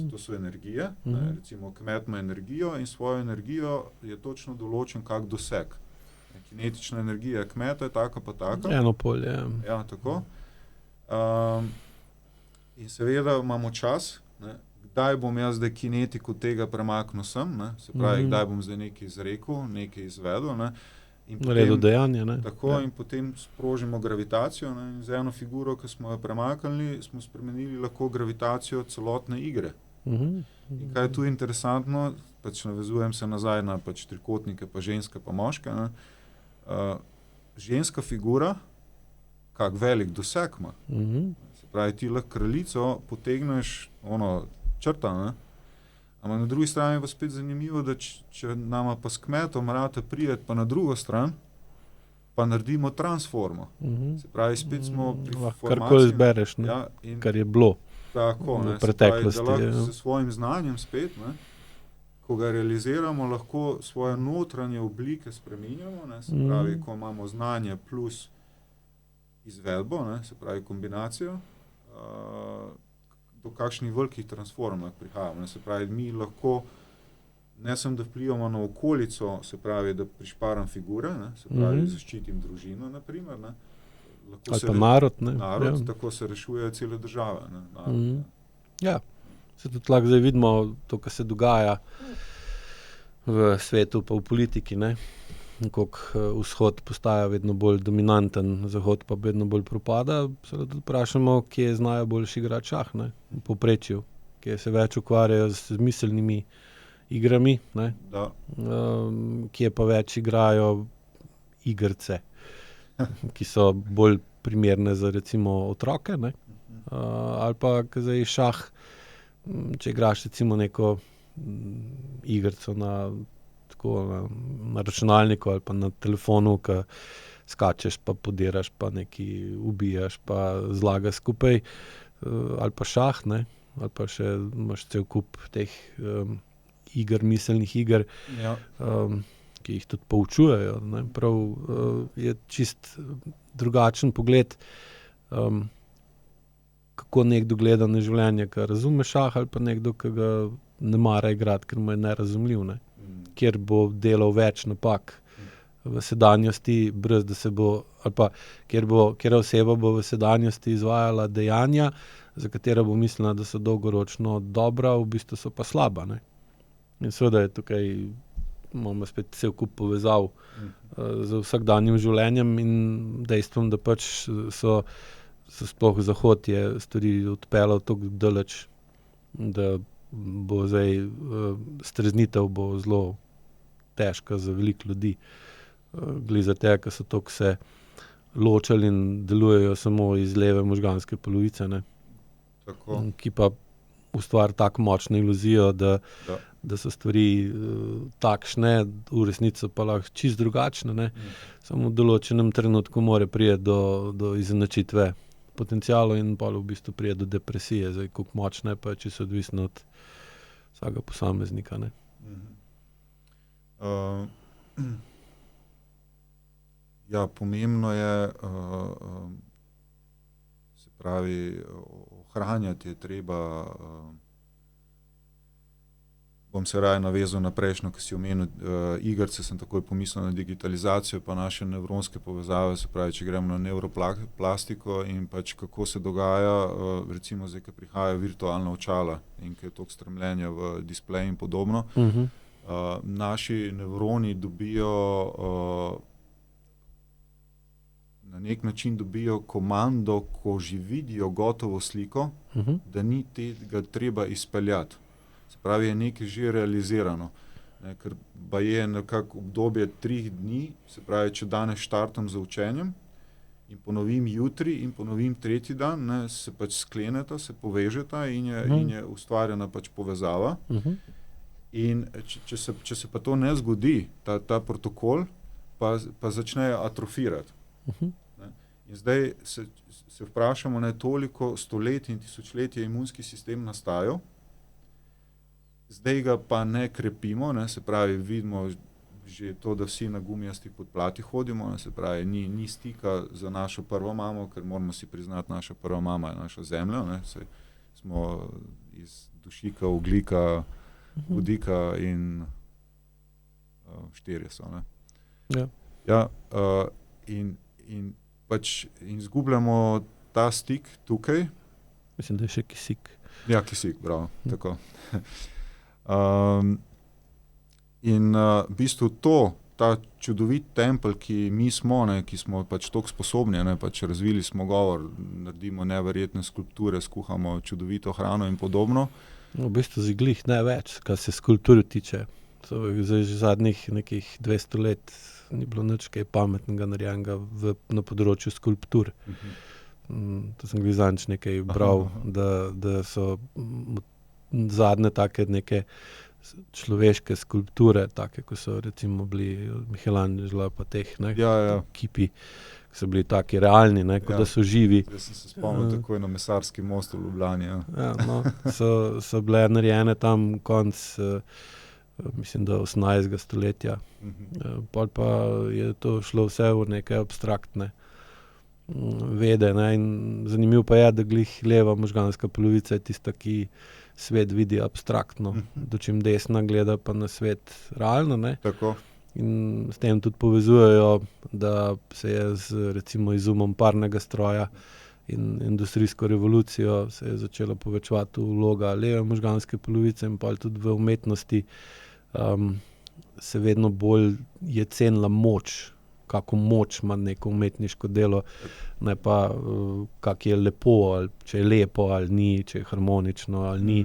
to so energije. Recimo kmet ima energijo in svojo energijo je točno določen kak doseg. Kinetična energija kmeta je taka pa taka. Eno polje. Ja, tako. In seveda imamo čas, ne, kdaj bom jaz zdaj kinetiko tega premaknil sem, ne, se pravi, kdaj bom zdaj nekaj izrekel, nekaj izvedel. Ne, in Naredil dejanje. Ne? Tako, in potem sprožimo gravitacijo. Ne, in z eno figuro, ki smo jo premaknili, smo spremenili lahko gravitacijo celotne igre. In kaj je tu interesantno, pač navezujem se nazaj na pač trikotnike, pa ženske, pa moške. Ne, ženska figura, kak velik doseg ima. Se pravi, ti lahko kraljico potegneš črta, ne? Ampak na drugi strani je pa spet zanimivo, da če nama pa s kmetom rata prijeti pa na drugo stran, pa naredimo transformo. Se pravi, spet smo pri formaciji. Karkoli izbereš, ne? Ja, Kar je bilo tako, v preteklosti. Se pravi, da lahko s svojim znanjem spet, ne, ko ga realiziramo, lahko svoje notranje oblike spreminjamo, ne, se pravi, ko imamo znanje plus izvedbo, ne, se pravi kombinacijo, do kakšnih velikih transformov prihajamo. Ne, se pravi, mi lahko ne samo, da vplivamo na okolico, se pravi, da prišparam figure, ne, se pravi, zaščitim družino, naprimer, ne, lahko ali pa narod, ne? Narod, ja. Tako se rešujejo cele države. Ne, narod, Ja, se tudi lahko zdaj vidimo to, kar se dogaja v svetu, pa v politiki, ne? Koliko vzhod postaja vedno bolj dominanten, zahod pa vedno bolj propada, se tudi vprašamo, kje znajo boljši igrati šah, ne? V povprečju, kje se več ukvarjajo z miselnimi igrami, ne? Kje pa več igrajo igrce, ki so bolj primerne za recimo otroke, ne? Ali pa zdaj šah, če igraš recimo neko igrico na računalniku ali pa na telefonu, ki skačeš, pa podiraš, pa nekaj ubijaš, pa zlagaš skupaj, ali pa šah, ne? Ali pa še imaš cel kup teh iger, miselnih iger, Ja. Ki jih tudi poučujejo, ne? Prav je čist drugačen pogled, kako nekdo gleda na življenje, ki razume šah, ali pa nekdo, ki ga ne mara igrati, ker mu je nerazumljiv, ne? Kjer bo delal več napak v sedanjosti, brez da se bo, ali pa kjer oseba bo v sedanjosti izvajala dejanja, za katera bo mislila, da so dolgoročno dobra, v bistvu so pa slaba, ne? In seveda je tukaj, imamo spet cel kup povezav z vsakdanjim življenjem in dejstvom, da pač so sploh Zahod je stvari odpeljal toliko daleč, da bo zdaj streznitev bo zelo težka za veliko ljudi. Glede za tega, ker so toliko se ločili in delujejo samo iz leve možganske polovice, ne? Tako. Ki pa ustvari tako močno iluzijo, da so stvari takšne, v resnici pa lahko čisto drugačne, ne? Samo v določenem trenutku mora priti do izenačitve potencialov in pa v bistvu pride do depresije. Zdaj, koliko močna je, pa je čisto odvisno od vsakega posameznika, ne? Ja, pomembno je, se pravi, ohranjati je treba, bom se raje navezal na prejšnjo, ki si omenil igrice, sem takoj pomislil na digitalizacijo pa naše nevronske povezave, se pravi, če gremo na nevroplastiko in pač kako se dogaja, recimo zdaj, ko prihajajo virtualna očala in ko je toliko stremljenja v displej in podobno, naši nevroni dobijo, na nek način dobijo komando, ko že vidijo gotovo sliko, da ni tega treba izpeljati. Se pravi, je nekaj že realizirano. Ne, ker je nekako obdobje 3 dni, se pravi, če danes štartam z učenjem in ponovim jutri in ponovim tretji dan, ne, se pač skleneta, se povežeta in je ustvarjena pač povezava. In če se pa to ne zgodi, ta protokol, pa začne atrofirati. In zdaj se vprašamo, ne, toliko stoletij in tisočletij imunski sistem nastajal, zdaj ga pa ne krepimo, ne, se pravi, vidimo že to, da vsi na gumijastih podplatih hodimo, ne, se pravi, ni stika za našo prvo mamo, ker moramo si priznati, naša prva mama je naša zemlja, ne, smo iz dušika, ogljika, vodika in 4 so, ne. Ja. Ja, in pač izgubljamo ta stik tukaj. Mislim, da je še kisik. Ja, kisik, bravo, tako. In v bistvu ta čudovit tempelj, ki mi smo, ne, ki smo pač toliko sposobni, ne, pač razvili smo govor, naredimo neverjetne skulpture, skuhamo čudovito hrano in podobno. V bistvu ziglih največ, kar se skulpture tiče. Zdaj že zadnjih nekih 200 let ni bilo nič kaj pametnega narejenega na področju skulptur. To sem glih zadnjič nekaj bral, da so zadnje take neke človeške skulpture, take, ko so recimo bili Michelangela pa teh, ne, kipi, ki so bili taki realni, ne, kot da so živi. Jaz sem se spomnil takoj na Mesarski most v Ljubljani. So bile narejene tam konc, mislim, da 18. stoletja. Pol pa je to šlo vse v neke abstraktne vede, ne, in zanimivo pa je, da glih leva možganska polovica je tista, ki svet vidi abstraktno, dočim desna gleda pa na svet realno, ne. Tako. In s tem tudi povezujejo, da se je z recimo izumom parnega stroja in industrijsko revolucijo se je začela povečevati vloga leve možganske polovice in pa tudi v umetnosti se vedno bolj je cenila moč, kako moč ima neko umetniško delo, ne pa kak je lepo, ali če je lepo ali ni, če je harmonično ali ni.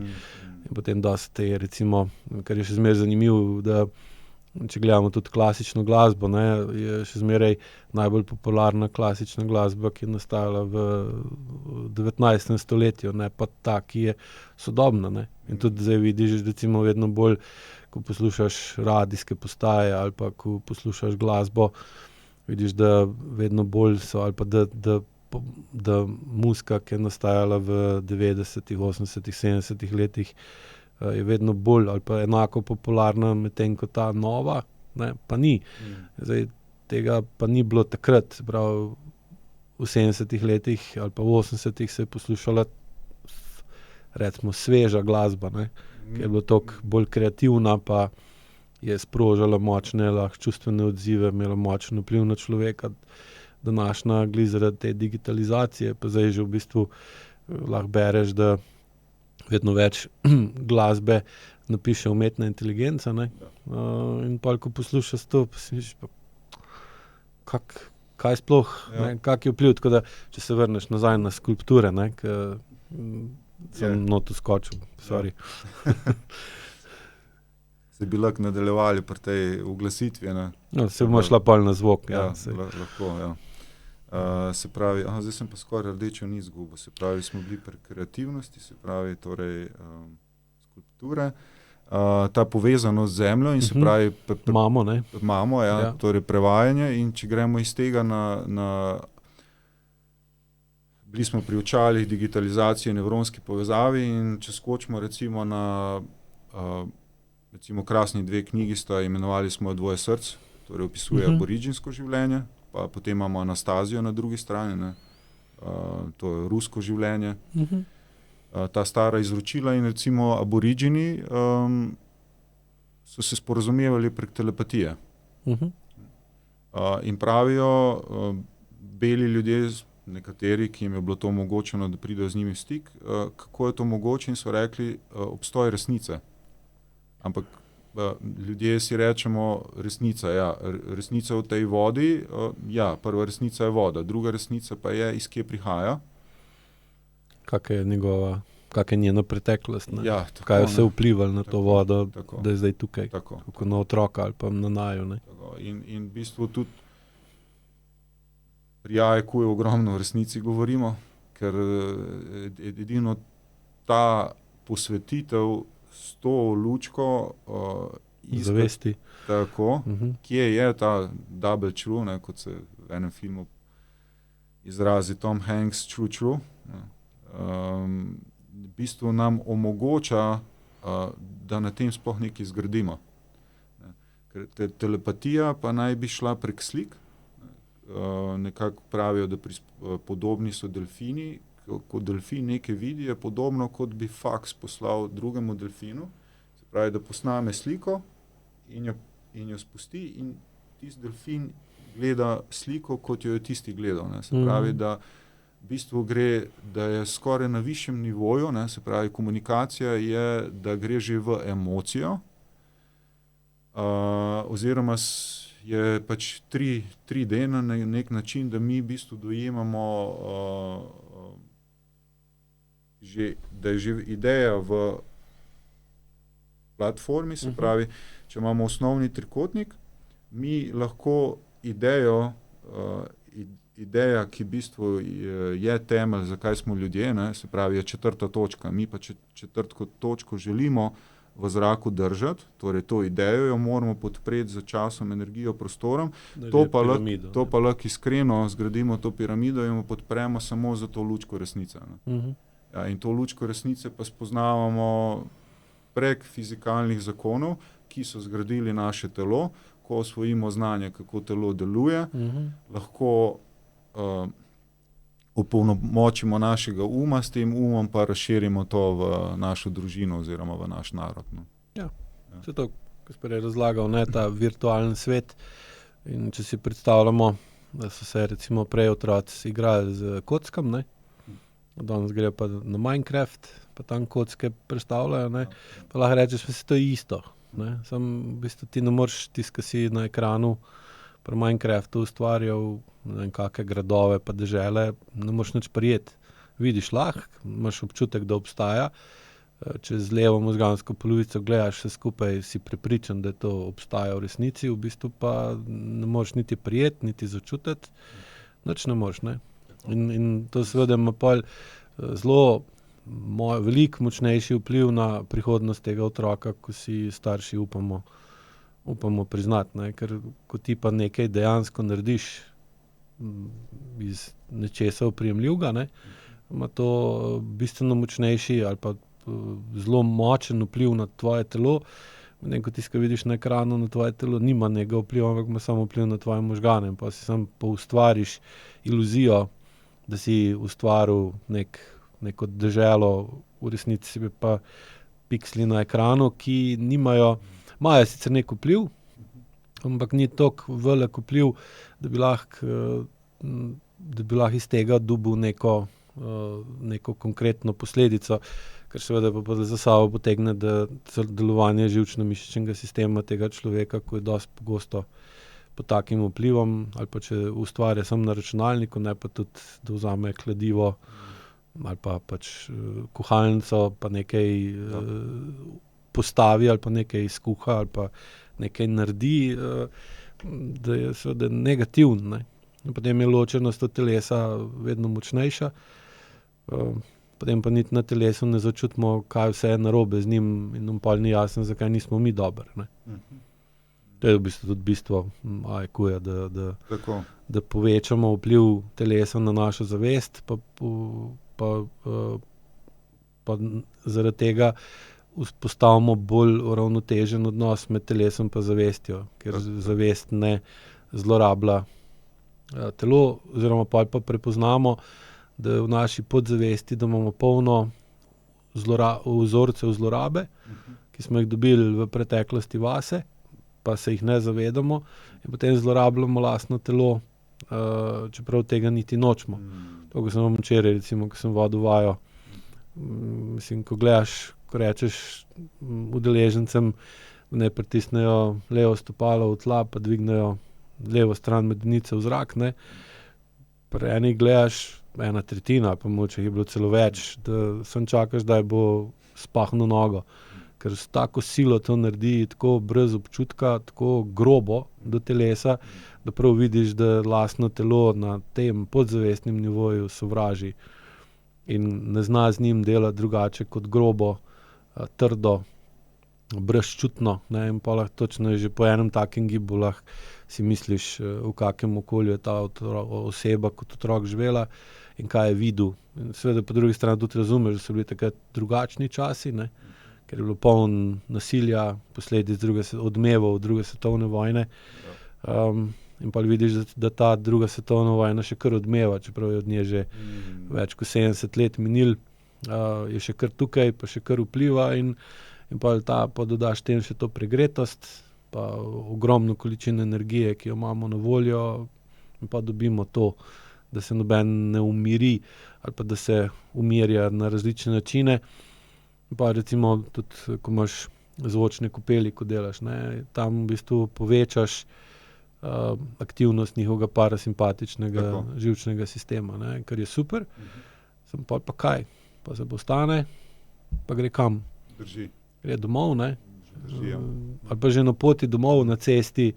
In potem dosti je recimo, kar je še zmeraj zanimivo, da če gledamo tudi klasično glasbo, ne, je še zmeraj najbolj popularna klasična glasba, ki je nastajala v 19. stoletju, ne pa ta, ki je sodobna, ne. In tudi zdaj vidiš recimo vedno bolj, ko poslušaš radijske postaje ali pa ko poslušaš glasbo, vidiš, da vedno bolj so, ali pa da muzika, ki je nastajala v 90., 80., 70. letih, je vedno bolj ali pa enako popularna, medtem ko ta nova, ne, pa ni. Zdaj, tega pa ni bilo takrat, se pravi, v 70. letih ali pa v 80. se je poslušala recimo sveža glasba, ne, ki je bila toliko bolj kreativna, pa je sprožala močne lahko čustvene odzive, imela močen vpliv na človeka. Današnja glih zaradi te digitalizacije, pa zdaj že v bistvu lahko bereš, da vedno več glasbe napiše umetna inteligenca, ne. In pol, ko poslušaš to, pa si misliš, kaj sploh, ne, kak je vpliv, tako da, če se vrneš nazaj na skulpture, ne, ke sem not vskočil, sorry. Se bi lahko nadaljevali pri tej uglasitvi, ne? No, se bomo šla pol na zvok, lahko, ja. Se pravi, zdaj sem pa skoraj rdečo nit izgubil, se pravi, smo bili pri kreativnosti, se pravi, torej skulpture, ta povezanost z zemljo in se pravi Imamo, ne. Imamo, ja, torej prevajanje, in če gremo iz tega na bili smo pri očalih digitalizacije, nevronski povezavi, in če skočimo recimo na recimo krasni 2 knjigi sta, imenovali smo jo Dvoje src, torej opisuje aboriginsko življenje, pa potem imamo Anastazijo na drugi strani, ne, to je rusko življenje. Ta stara izročila in recimo aborigini so se sporazumevali prek telepatije. In pravijo beli ljudje, nekateri, ki jim je bilo to omogočeno, da pridejo z njimi v stik, kako je to mogoče, in so rekli, obstoj resnice. Ampak ljudje si rečemo resnica, ja, resnica v tej vodi, prva resnica je voda, druga resnica pa je, iz kje prihaja. Kaka je njena preteklost, ne? Ja, tako, kaj je vse vplivalo na to vodo, tako, da je zdaj tukaj, kako na otroka ali pa na naju, ne. In v bistvu tudi pri AEQ ogromno o resnici govorimo, ker edino ta posvetitev s to lučko zavesti. Tako, kje je ta double true, ne, kot se v enem filmu izrazi Tom Hanks, true, v bistvu nam omogoča, da na tem sploh nekaj zgradimo. Ker telepatija pa naj bi šla prek slik, nekako pravijo, da podobni so delfini, ko delfin nekaj vidi, je podobno, kot bi faks poslal drugemu delfinu, se pravi, da posname sliko in jo spusti, in tisti delfin gleda sliko, kot jo je tisti gledal. Ne. Se pravi, da v bistvu gre, da je skoraj na višjem nivoju, ne, se pravi, komunikacija je, da gre že v emocijo, oziroma je pač 3D na nek način, da mi v bistvu dojemamo, da je že ideja v platformi, se pravi, če imamo osnovni trikotnik, mi lahko ideja, ki v bistvu je temelj, zakaj smo ljudje, ne, se pravi, je 4. točka. Mi pa 4. točko želimo v zraku držati, torej to idejo jo moramo podpreti z časom, energijo, prostorom. To pa lahko iskreno zgradimo to piramido in jo podpremo samo za to lučko resnice. Ja, in to lučko resnice pa spoznavamo prek fizikalnih zakonov, ki so zgradili naše telo. Ko osvojimo znanje, kako telo deluje, lahko opolnomočimo našega uma, s tem umom pa razširimo to v našo družino oziroma v naš narod. No. Ja, vse to, ko si prej razlagal, ne, ta virtualni svet. In če si predstavljamo, da so se recimo prej otroci igrali z kockam, ne, danes gre pa na Minecraft, pa tam kocke predstavljajo, ne, pa lahko rečeš, da se to isto. Ne. Sam v bistvu ti ne moreš tisti, ki si na ekranu pri Minecraftu ustvarjal ne vem kakšne gradove pa dežele, ne moreš nič prijeti. Vidiš lahko, imaš občutek, da obstaja. Če z levo možgansko polovico gledaš vse skupaj, si prepričan, da to obstaja v resnici, v bistvu pa ne moreš niti prijeti, niti začutiti. Nič ne moreš, ne. In to seveda ima pol zelo veliko močnejši vpliv na prihodnost tega otroka, ko si starši upamo priznati, ne, ker ko ti pa nekaj dejansko narediš iz nečesa oprijemljivega, ne, ima to bistveno močnejši ali pa zelo močen vpliv na tvoje telo. Medtem ko tisto, vidiš na ekranu, na tvoje telo nima nekega vpliva, ampak ima samo vpliv na tvoje možgane. Pa si samo poustvariš iluzijo, da si ustvaril neko deželo, v resnici si pa piksli na ekranu, ki imajo sicer nek vpliv, ampak ni toliko velik vpliv, da bi lahko iz tega dobil neko konkretno posledico, kar seveda pa za sabo potegne delovanje živčno-mišičnega sistema tega človeka, ko je dosti pogosto pod takim vplivom, ali pa če ustvarja samo na računalniku, ne pa tudi, da vzame kladivo ali pa pač kuhalnico, pa nekaj postavi ali pa nekaj skuha ali pa nekaj naredi, da je seveda negativno, ne. In potem je ločenost od telesa vedno močnejša, potem pa niti na telesu ne začutimo, kaj vse je narobe z njim in nam pol ni jasno, zakaj nismo mi dobri, ne. To je v bistvu tudi bistvo AEQ-ja, da povečamo vpliv telesa na našo zavest, pa zaradi tega vzpostavimo bolj uravnotežen odnos med telesom pa zavestjo, ker zavest ne zlorablja telo, oziroma pa prepoznamo, da je v naši podzavesti, da imamo polno vzorcev zlorabe, ki smo jih dobili v preteklosti vase, pa se jih ne zavedamo in potem zlorabljamo lastno telo, čeprav tega niti nočemo. To, ko sem vam včeraj, recimo, ko sem vodil vajo, mislim, ko gledaš, ko rečeš udeležencem, ne pritisnejo levo stopalo v tla, pa dvignejo levo stran medenice v zrak, ne. Pri enih gledaš 1/3, pa mogoče je bilo celo več, da samo čakaš, da bo spahnil nogo. Ker s tako silo to naredi, tako brez občutka, tako grobo do telesa, da prav vidiš, da lastno telo na tem podzavestnem nivoju sovraži in ne zna z njim delati drugače kot grobo, trdo, brezčutno, ne, in pa lahko točno je že po enem takem gibu lahko si misliš, v kakem okolju je ta oseba kot otrok živela in kaj je videl. In seveda po drugi strani tudi razumeš, da so bili takrat drugačni časi, ne, ker je bilo polno nasilja, posledic odmevov druge svetovne vojne. In pa vidiš, da ta druga svetovna vojna še kar odmeva, čeprav je od nje že več kot 70 let minil, je še kar tukaj, pa še kar vpliva in pa dodaš tem še to pregretost, pa ogromno količino energije, ki jo imamo na voljo, in pa dobimo to, da se noben ne umiri ali pa da se umirja na različne načine. Pa recimo tudi, ko imaš zvočne kopeli, ko delaš, ne, tam v bistvu povečaš aktivnost njihovega parasimpatičnega živčnega sistema, ne, kar je super. Sem pa kaj? Pa se postane, pa gre kam? Drži. Gre domov, ne? Drži, ja. Ali pa že na poti domov, na cesti,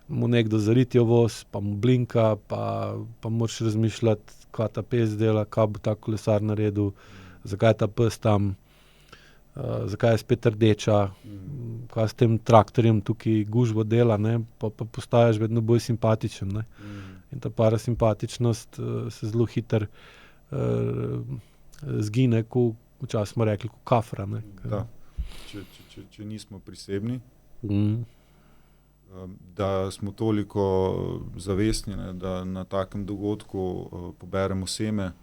mu nekdo zaritijo voz, pa mu blinka, pa moraš razmišljati, kaj ta pes dela, kaj bo ta kolesar naredil, zakaj je ta pes tam, zakaj je spet rdeča, kaj s tem traktorjem tukaj gužvo dela, ne? Pa postaješ vedno bolj simpatičen, ne? In ta parasimpatičnost se zelo hitro zgine, ko včasih smo rekli, ko kafra, ne? Da. Če nismo prisebni, da smo toliko zavestni, ne, da na takem dogodku poberemo seme,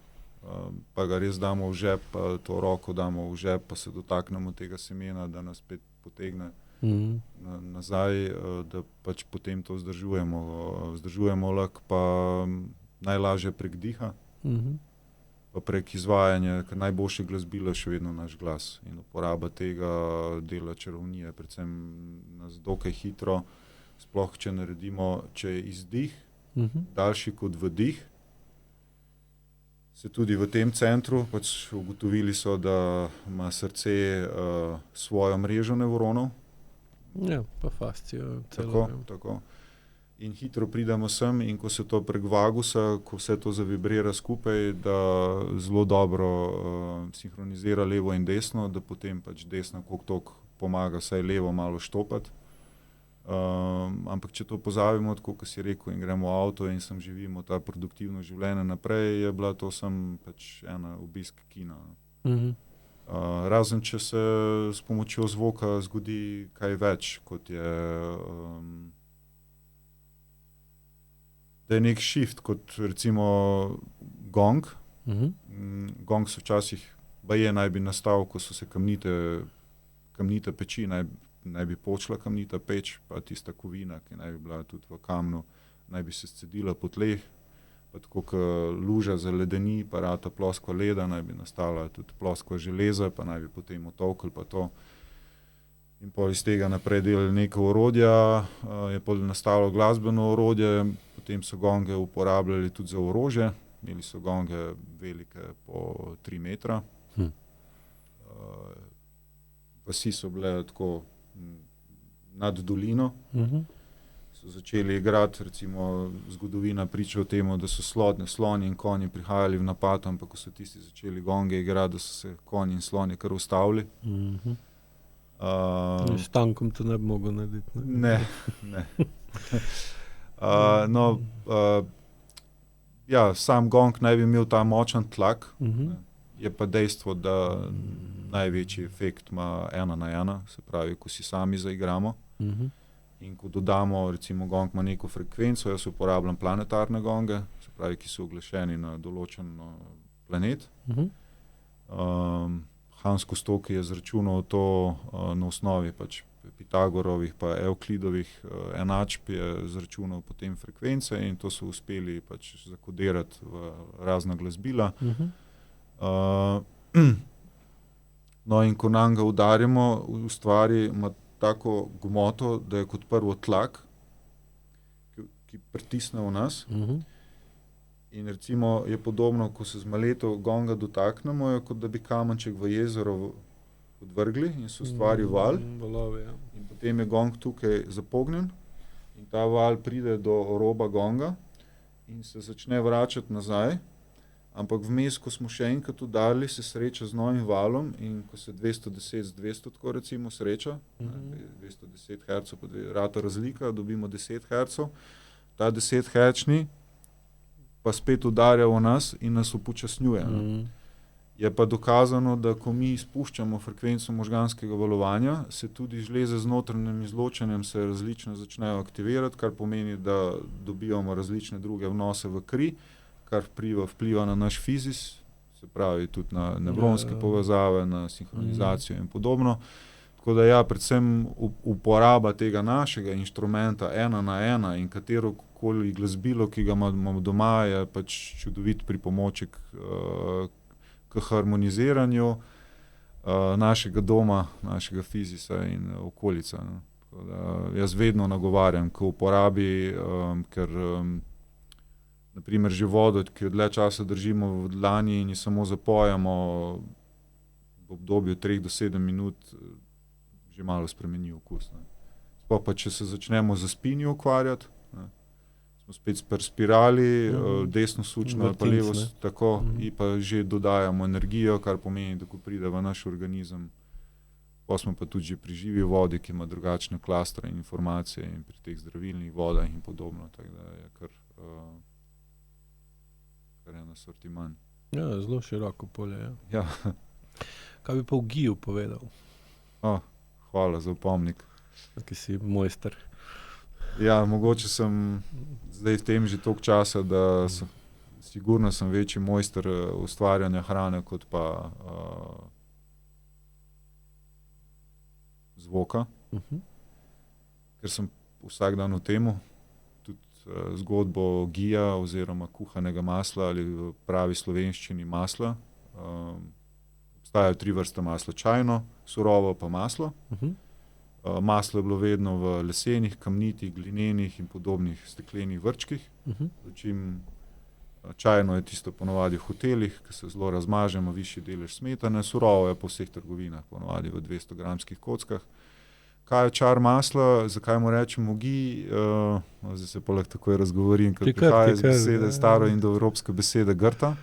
pa ga res damo v žep, pa to roko damo v žep, pa se dotaknemo tega semena, da nas spet potegne nazaj, da pač potem to vzdržujemo lahko pa najlažje prek diha, pa prek izvajanja, ker najboljše glasbilo je še vedno naš glas in uporaba tega dela čarovnije, predvsem nas dokaj hitro, sploh če naredimo, če je izdih daljši kot vdih, se tudi v tem centru, pač ugotovili so, da ima srce svojo mrežo nevronov. Ja, pa fascijo celo. Tako. In hitro pridemo sem in ko se to prek vagusa, ko vse to zavibrira skupaj, da zelo dobro sinhronizira levo in desno, da potem pač desna koliko toliko pomaga vsaj levo malo štopati. Ampak če to pozabimo, tako kot si rekel, in gremo v avto in sem živimo ta produktivno življenje naprej, je bila to sem pač ena obisk kina. Razen če se s pomočjo zvoka zgodi kaj več, kot je da je nek shift, kot recimo gong. Gong so včasih, baje naj bi nastal, ko so se kamnite peči, naj bi počela kamnita peč, pa tista kovina, ki naj bi bila tudi v kamnu, naj bi se scedila po tleh, pa tako kot luža za ledeni, pa rata ploskva leda, naj bi nastala tudi ploskva železa, pa naj bi potem otolkli pa to. In pol iz tega naprej delali neka orodja, je pol nastalo glasbeno orodje, potem so gonge uporabljali tudi za orožje, imeli so gonge velike po 3 metra. Vasi so bile tako nad dolino, so začeli igrati, recimo zgodovina priča o tem, da so sloni in konji prihajali v napad, ampak ko so tisti začeli gonge igrati, da so se konji in sloni kar ustavili. S tankom to ne bi mogel narediti. Ne. Sam gong naj bi imel ta močan tlak, je pa dejstvo, da največji efekt ima 1 na 1, se pravi, ko si sami zaigramo. In ko dodamo, recimo gong ima neko frekvenco, jaz uporabljam planetarne gonge, se pravi, ki so uglašeni na določen planet. Hans Kostoki je izračunal to na osnovi pač Pitagorovih pa Evklidovih enačb, je izračunal potem frekvence in to so uspeli pač zakodirati v razna glasbila. No, in ko nam ga udarimo, v stvari ima tako gmoto, da je kot prvo tlak, ki pritisne v nas. In recimo je podobno, ko se z maleto gonga dotaknemo, je kot da bi kamenček v jezero odvrgli in se ustvari val. In potem je gong tukaj zapognjen in ta val pride do roba gonga in se začne vračati nazaj, ampak vmes, ko smo še enkrat udarili, se sreča z novim valom in ko se 210 z 200 tako recimo sreča, 210 Hz pa rata razlika, dobimo 10 Hz, ta 10 Hz pa spet udarja v nas in nas upočasnjuje. Je pa dokazano, da ko mi spuščamo frekvenco možganskega valovanja, se tudi žleze z notranjim izločanjem se različno začnejo aktivirati, kar pomeni, da dobivamo različne druge vnose v kri, kar vpliva na naš fizis, se pravi tudi na nevronske povezave, na sinhronizacijo in podobno. Tako da ja, predvsem uporaba tega našega inštrumenta 1:1 in katerokoli glasbilo, ki ga imamo doma, je pač čudovit pripomoček k harmoniziranju našega doma, našega fizisa in okolica. Ne. Tako da jaz vedno nagovarjam k uporabi, ker na primer že vodo, ki jo dlje časa držimo v dlani in jo samo zapojamo, v obdobju 3 do 7 minut že malo spremeni okus. Ne. Sploh pa, če se začnemo z spinjo ukvarjati, ne. Smo spet pri spirali, desno sučno ali pa levo, tako, in pa že dodajamo energijo, kar pomeni, da ko pride v naš organizem, pa smo pa tudi že pri živi vodi, ki ima drugačne klastre in informacije in pri teh zdravilnih vodah in podobno, tako da je kar en asortiman. Ja, zelo široko polje, ja. Ja. Kaj bi pa v giju povedal? Hvala za opomnik. Ki si mojster. Ja, mogoče sem zdaj v tem že toliko časa, da sigurno sem večji mojster ustvarjanja hrane kot pa zvoka, ker sem vsak dan v temu. Tudi zgodbo gija oziroma kuhanega masla ali v pravi slovenščini masla. Obstajajo 3 vrste masla: čajno, surovo pa maslo. Maslo je bilo vedno v lesenih, kamnitih, glinenih in podobnih steklenih vrčkih. Dočim čajno je tisto ponavadi v hotelih, ki se zelo razmažemo, višji delež smetane, surovo je po vseh trgovinah, ponavadi v 200-gramskih kockah. Kaj je čar masla, zakaj mu rečemo gi? Zdaj se pa lahko takoj razgovorim, ker prihaja iz besede, staroindoevropske besede grta.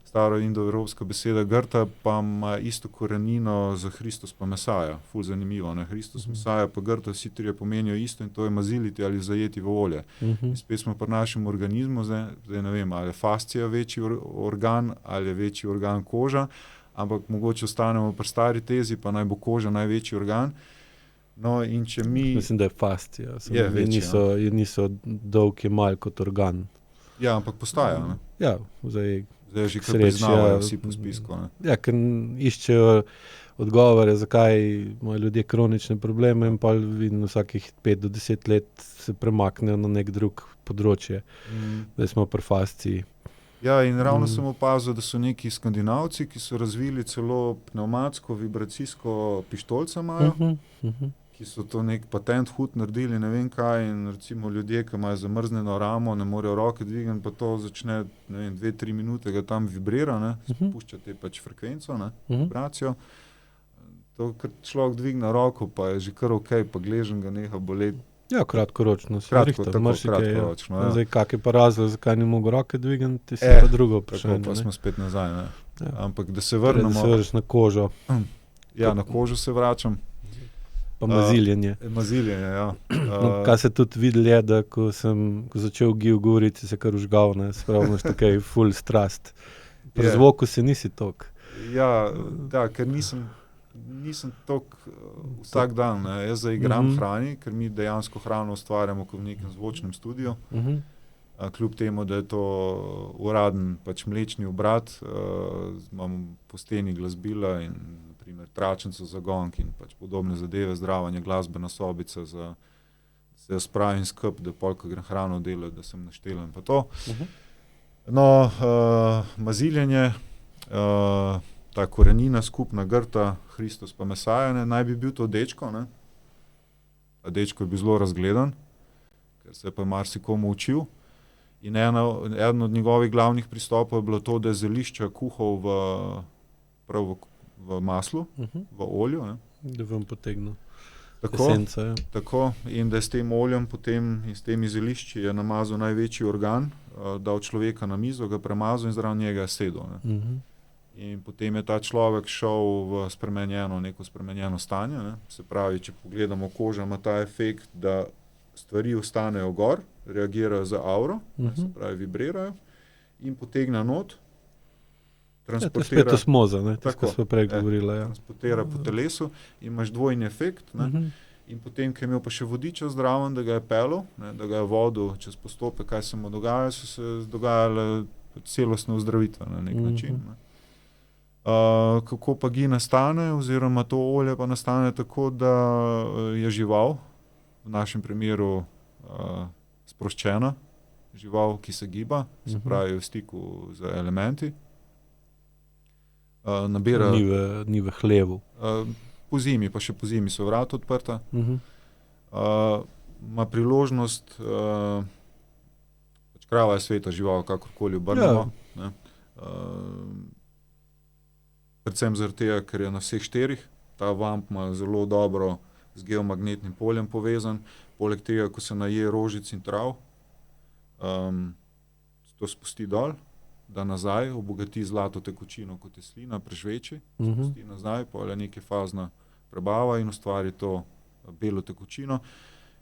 Staroindoevropska beseda grta pa ima isto korenino za Hristos pa Mesaja. Ful zanimivo, ne? Hristos, Mesaja pa grta, vsi trije pomenijo isto in to je maziliti ali zajeti v olje. In spet smo pri našem organizmu, zdaj ne vem, ali je fascija večji organ, ali je večji organ koža, ampak mogoče ostanemo pri stari tezi, pa naj bo koža največji organ. No, in če mi... Mislim, da je fascija. Je večji, niso dolg je mal kot organ. Ja, ampak postaja, ne? Ja, zdaj že kar priznavajo vsi po spisku, ne? Ja, ker iščejo odgovore, zakaj imajo ljudje kronične probleme in pa vidim vsakih 5 do 10 let se premaknejo na nek drug področje. Zdaj smo pri fasciji. Ja, in ravno sem opazil, da so neki Skandinavci, ki so razvili celo pnevmatsko vibracijsko pištolca imajo, ki so to nek patent hud naredili, ne vem kaj, in recimo ljudje, ki imajo zamrznjeno ramo, ne morejo roke dvigati, pa to začne, ne vem, 2-3 minute ga tam vibrira, ne, spušča te pač frekvenco, ne, vibracijo. To, ker človek dvigne roko, pa je že kar okej, pa gležen ga neha boleti. Ja, kratkoročno. Kratkoročno, ja. Zdaj, kak je pa razlog, zakaj ni mogel roke dvigati, si pa drugo vprašanje. Tako, pa smo spet nazaj, ne. Ja. Ampak da se vrnemo... Da se vrneš na kožo. Ja, na kožo se vračam. Pa maziljenje. Maziljenje, ja. No, kaj se tudi videli je, da ko začel Gil govoriti, se kar užgal, ne, sprav imaš takaj ful strast. Pri zvoku se nisi tok. Ja, ker nisem tok vsak dan, ne. Jaz zaigram hrani, ker mi dejansko hrano ustvarjamo kot v nekem zvočnem studiu. Kljub temu, da je to uraden pač mlečni obrat, imam po steni glasbila in tračnico za gong in pač podobne zadeve, zdravanje, glasbena sobica, da se jaz spravim skup, da pol, ko grem hrano delati, da sem naštelen pa to. No, maziljenje, ta korenina skupna grta, Hristos pa Mesaja, ne, naj bi bil to dečko, ne. A dečko je bil zelo razgledan, ker se je pa marsikomu učil. In eden od njegovih glavnih pristopov je bilo to, da je zelišča kuhal v maslu, v olju. Ne. Da vam potegnil tako, esenca. Ja. Tako, in da je s tem oljem potem in s temi zelišči je namazal največji organ, dal človeka na mizo, ga premazal in zraven njega je sedel. Ne. In potem je ta človek šel v neko spremenjeno stanje. Ne. Se pravi, če pogledamo, koža ima ta efekt, da stvari ostanejo gor, reagirajo za auro, se pravi, vibrirajo in potegne not, transportira... Spet osmoza, ne, tako smo prej govorili. Ja. Transportira po telesu in imaš dvojni efekt. Ne. In potem, ko je imel pa še vodiča zdraven, da ga je pelil, ne, da ga je vodil čez postopek, kaj se mu dogaja, so se dogajale celostne ozdravitve na nek način. Ne. Kako pa ghee nastane, oziroma to olje pa nastane tako, da je žival, v našem primeru sproščena žival, ki se giba, se pravi v stiku z elementi. Nabira Ni v hlevu. Po zimi, pa še po zimi so vrata odprta. Ima priložnost, pač krava je sveta žival, kakorkoli obrnemo. Ja. Predvsem zaradi tega, ker je na vseh štirih. Ta vamp ima zelo dobro z geomagnetnim poljem povezan. Poleg tega, ko se naje rožic in trav, to spusti dol, da nazaj obogati zlato tekočino, kot je slina, prežveči, spusti nazaj, potem je nekaj fazna prebava in ustvari to belo tekočino.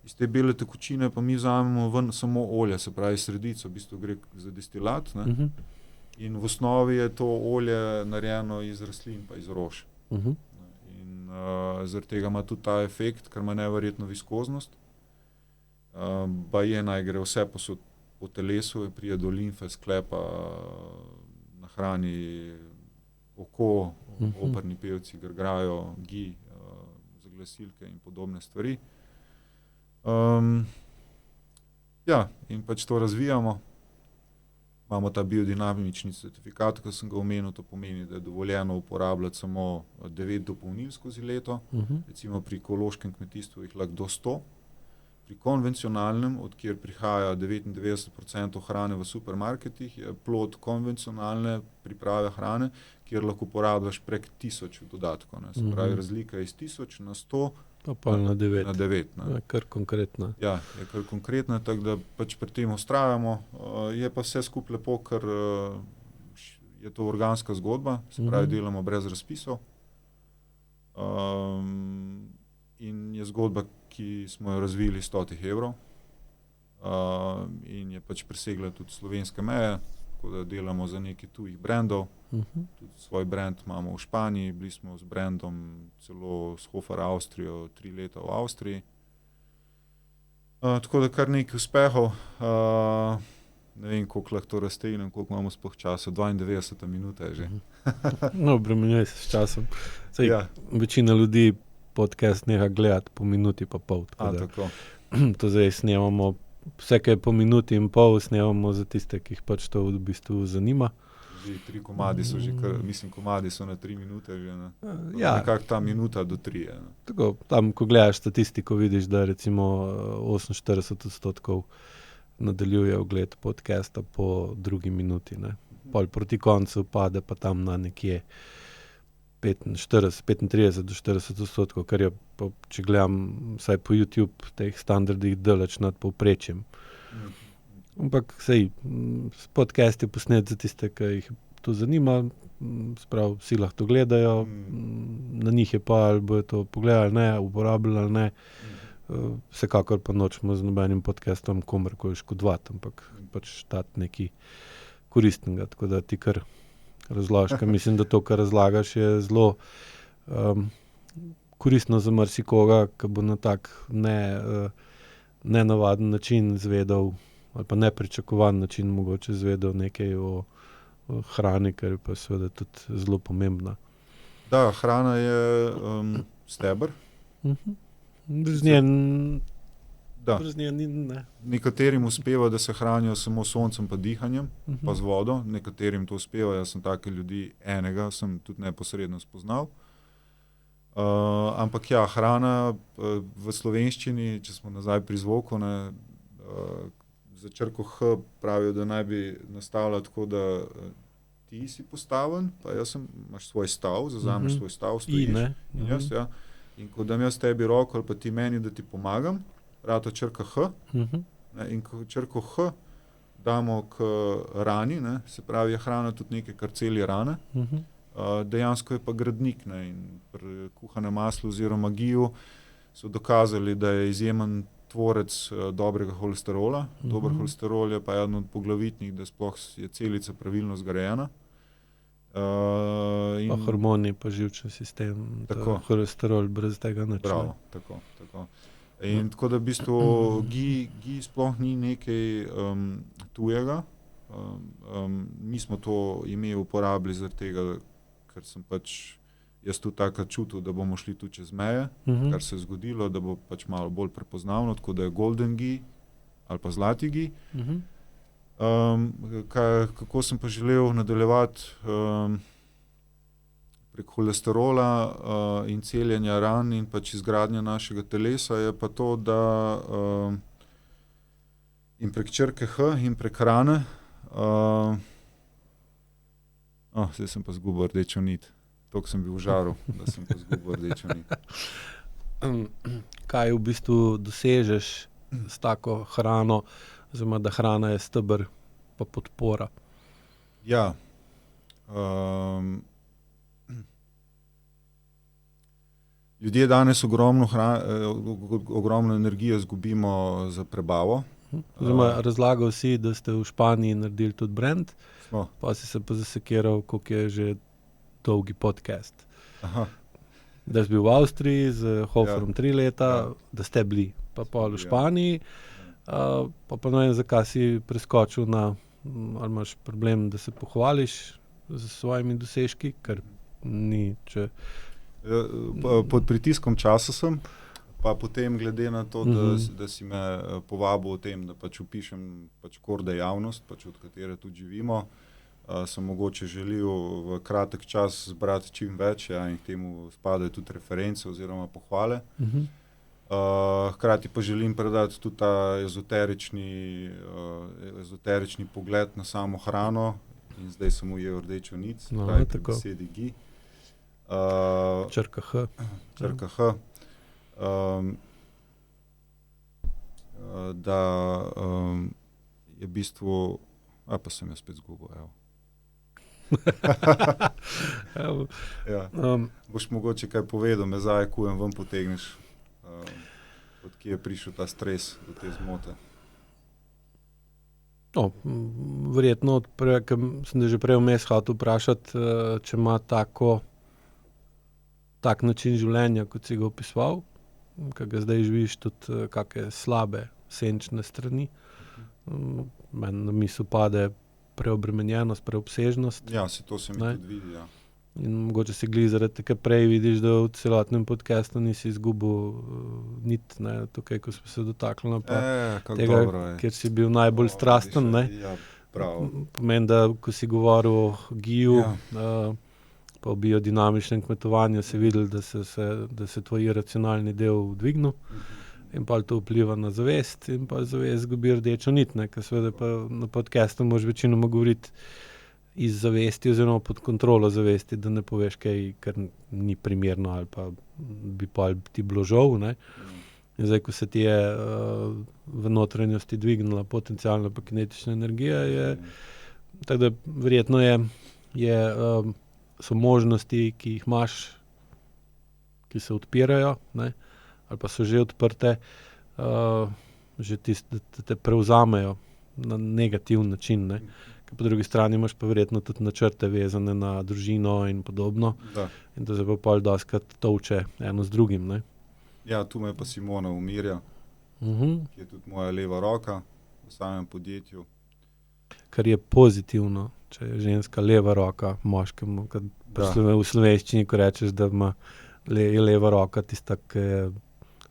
Iz te bele tekočine pa mi vzamemo ven samo olje, se pravi sredico, v bistvu gre za destilat, ne? In v osnovi je to olje narejeno iz rastlin pa iz rož. In zaradi tega ima tudi ta efekt, ker ima neverjetno viskoznost. Baje naj gre vse posod po telesu, pride do limfe, sklepa, nahrani oko, operni pevci grgrajo, ghee, za glasilke in podobne stvari. Ja, in pač to razvijamo. Imamo ta biodinamični certifikat, ki sem ga omenil, to pomeni, da je dovoljeno uporabljati samo 9 dopolnil skozi leto. Recimo pri ekološkem kmetijstvu jih lahko do 100. Pri konvencionalnem, od kjer prihaja 99% hrane v supermarketih, je plod konvencionalne priprave hrane, kjer lahko uporabljaš prek 1000 dodatkov. Ne. Se pravi, razlika je iz 1000 na 100, pa na 9. Na 9, ne. Je kar konkretna. Ja, je kar konkretna, tako da pač pri tem vztrajamo. Je pa vse skupaj lepo, ker je to organska zgodba, se pravi, delamo brez razpisov. In je zgodba, ki smo jo razvili 100 evrov. In je pač presegla tudi slovenske meje, tako da delamo za nekaj tujih brandov. Tudi svoj brand imamo v Španiji, bili smo z brandom celo s Hofer Avstrijo 3 leta v Avstriji. Tako da kar nekaj uspehov. Ne vem, koliko lahko to raztegnem, koliko imamo sploh časa, 92 minuta je že. No, obremenjuje se s časom. Saj, Ja. večina ljudi podcast neha gledati po minuti pa pol. Tako. To zdaj snemamo, vse, kaj je po minuti in pol, snemamo za tiste, ki jih pač to v bistvu zanima. Že 3 komadi so že kar, mislim, komadi so na 3 minute že, ne. Ja. Nekako ta minuta do 3 je, ne. Tako, tam, ko gledaš statistiko, vidiš, da recimo 48% nadaljuje ogled podcasta po 2 minuti, ne. Pol proti koncu pade pa tam na nekje 35 do 40%, kar je, pa, če gledam vsaj po YouTube, teh standardih daleč nad povprečjem. Ampak sej, podcast je posnet za tiste, ki jih to zanima, sprav, vsi lahko to gledajo, na njih je pa, ali bojo to pogledali, ne, uporabljali, ali ne. Vsekakor pa nočemo z nobenim podcastom komorkoli škodovati, ampak pač dati nekaj koristnega, tako da ti kar razložiš, ker mislim, da to, kar razlagaš, je zelo koristno za marsikoga, ki bo na tak nenavaden način izvedel, ali pa nepričakovan način mogoče izvedel nekaj o hrani, ker je pa seveda tudi zelo pomembna. Da, hrana je steber. Brez nje Da. brez nje ni, ne. Nekaterim uspeva, da se hranijo samo s soncem pa dihanjem, pa z vodo. Nekaterim to uspeva, jaz sem take ljudi, enega sem tudi neposredno spoznal. Ampak ja, hrana v slovenščini, če smo nazaj pri zvoku, ne, za črko H pravijo, da naj bi nastavila tako, da ti si postaven, pa imaš svoj stav, zavzameš svoj stav, stojiš. Ne. In jaz, ja. In ko dam jaz tebi roko ali pa ti meni, da ti pomagam, rata črka H. Ne, in ko črko H damo k rani, ne, se pravi, je hrana tudi nekaj, kar celi rane. Dejansko je pa gradnik, ne, in pri kuhanem maslu oziroma ghee so dokazali, da je izjemen tvorec dobrega holesterola. Dober holesterol je pa eden od poglavitnih, da sploh je celica pravilno zgrajena. Pa hormoni, pa živčni sistem, holesterol, brez tega nič. Bravo, tako. In tako da v bistvu ghee sploh ni nekaj tujega. Mi smo to ime uporabili zaradi tega, ker sem pač jaz tudi tako čutil, da bomo šli tudi čez meje, kar se je zgodilo, da bo pač malo bolj prepoznavno, tako da je golden ghee ali pa zlati ghee. Kako sem pa želel nadaljevati prek holesterola in celjenja ran in pač izgradnja našega telesa, je pa to, da in prek črke H in prek hrane, zdaj sem pa zgubil rdečo nit. Toliko sem bil v žaru, da sem pa zgubil rdečo nit. Kaj v bistvu dosežeš s tako hrano, oziroma da hrana je steber pa podpora? Ja. Ljudje danes ogromno energije izgubimo za prebavo. Oziroma, razlagal si, da ste v Španiji naredili tudi brand, pa si se pa zasekiral, koliko je že dolgi podcast. Da si bil v Avstriji z Hoferom 3 leta, da ste bili pa pol v Španiji, pa ne vem, zakaj si preskočil na, ali imaš problem, da se pohvališ z svojimi dosežki, ker ni, če... Pod pritiskom časa sem, pa potem glede na to, da si me povabil o tem, da pač opišem pač core dejavnost, pač od katere tudi živimo, sem mogoče želel v kratek čas zbrati čim več, in k temu spadajo tudi reference oziroma pohvale. Hkrati pa želim predati tudi ta ezoterični pogled na samo hrano in zdaj sem ujel rdečo nit, pri besedi ghee. Črka H. Črka H. Da je v bistvu, pa sem jaz spet zgubil, evo. Boš mogoče kaj povedal, me zajekujem, ven potegneš, od kje je prišel ta stres do te zmote. Verjetno, ker sem da že prej vmes hotel vprašati, če ima tak način življenja, kot si ga opisoval, ker ga zdaj živiš, tudi kakšne slabe senčne strani. Meni na misel pade preobremenjenost, preobsežnost. Ja, to se mi tudi vidi, ja. In mogoče si glih zaradi tega prej vidiš, da v celotnem podcastu nisi izgubil nit, tukaj, ko smo se dotaknili tega, kjer si bil najbolj strasten. Ja, prav. Pomeni, da ko si govoril o ghee-ju, pa o biodinamičnem kmetovanju, si videl, da se tvoj racionalni del dvignil in pa to vpliva na zavest in pa zavest zgubi rdečo nit, ker seveda pa na podcastu moraš večinoma govoriti iz zavesti oziroma pod kontrolo zavesti, da ne poveš kaj, kar ni primerno ali pa bi pa ti bilo žal. In zdaj, ko se ti je v notranjosti dvignila potencialna pa kinetična energija, tako da verjetno so možnosti, ki jih imaš, ki se odpirajo, ali pa so že odprte, že tiste, da te prevzamejo na negativen način. Po drugi strani imaš pa verjetno tudi načrte vezane na družino in podobno. In to se pa pol dostikrat tolče eno z drugim. Ja, tu me pa Simona umirja, ki je tudi moja leva roka v samem podjetju. Kar je pozitivno, če je ženska leva roka moškemu, v slovenščini, ko rečeš, da je leva roka tista, ki je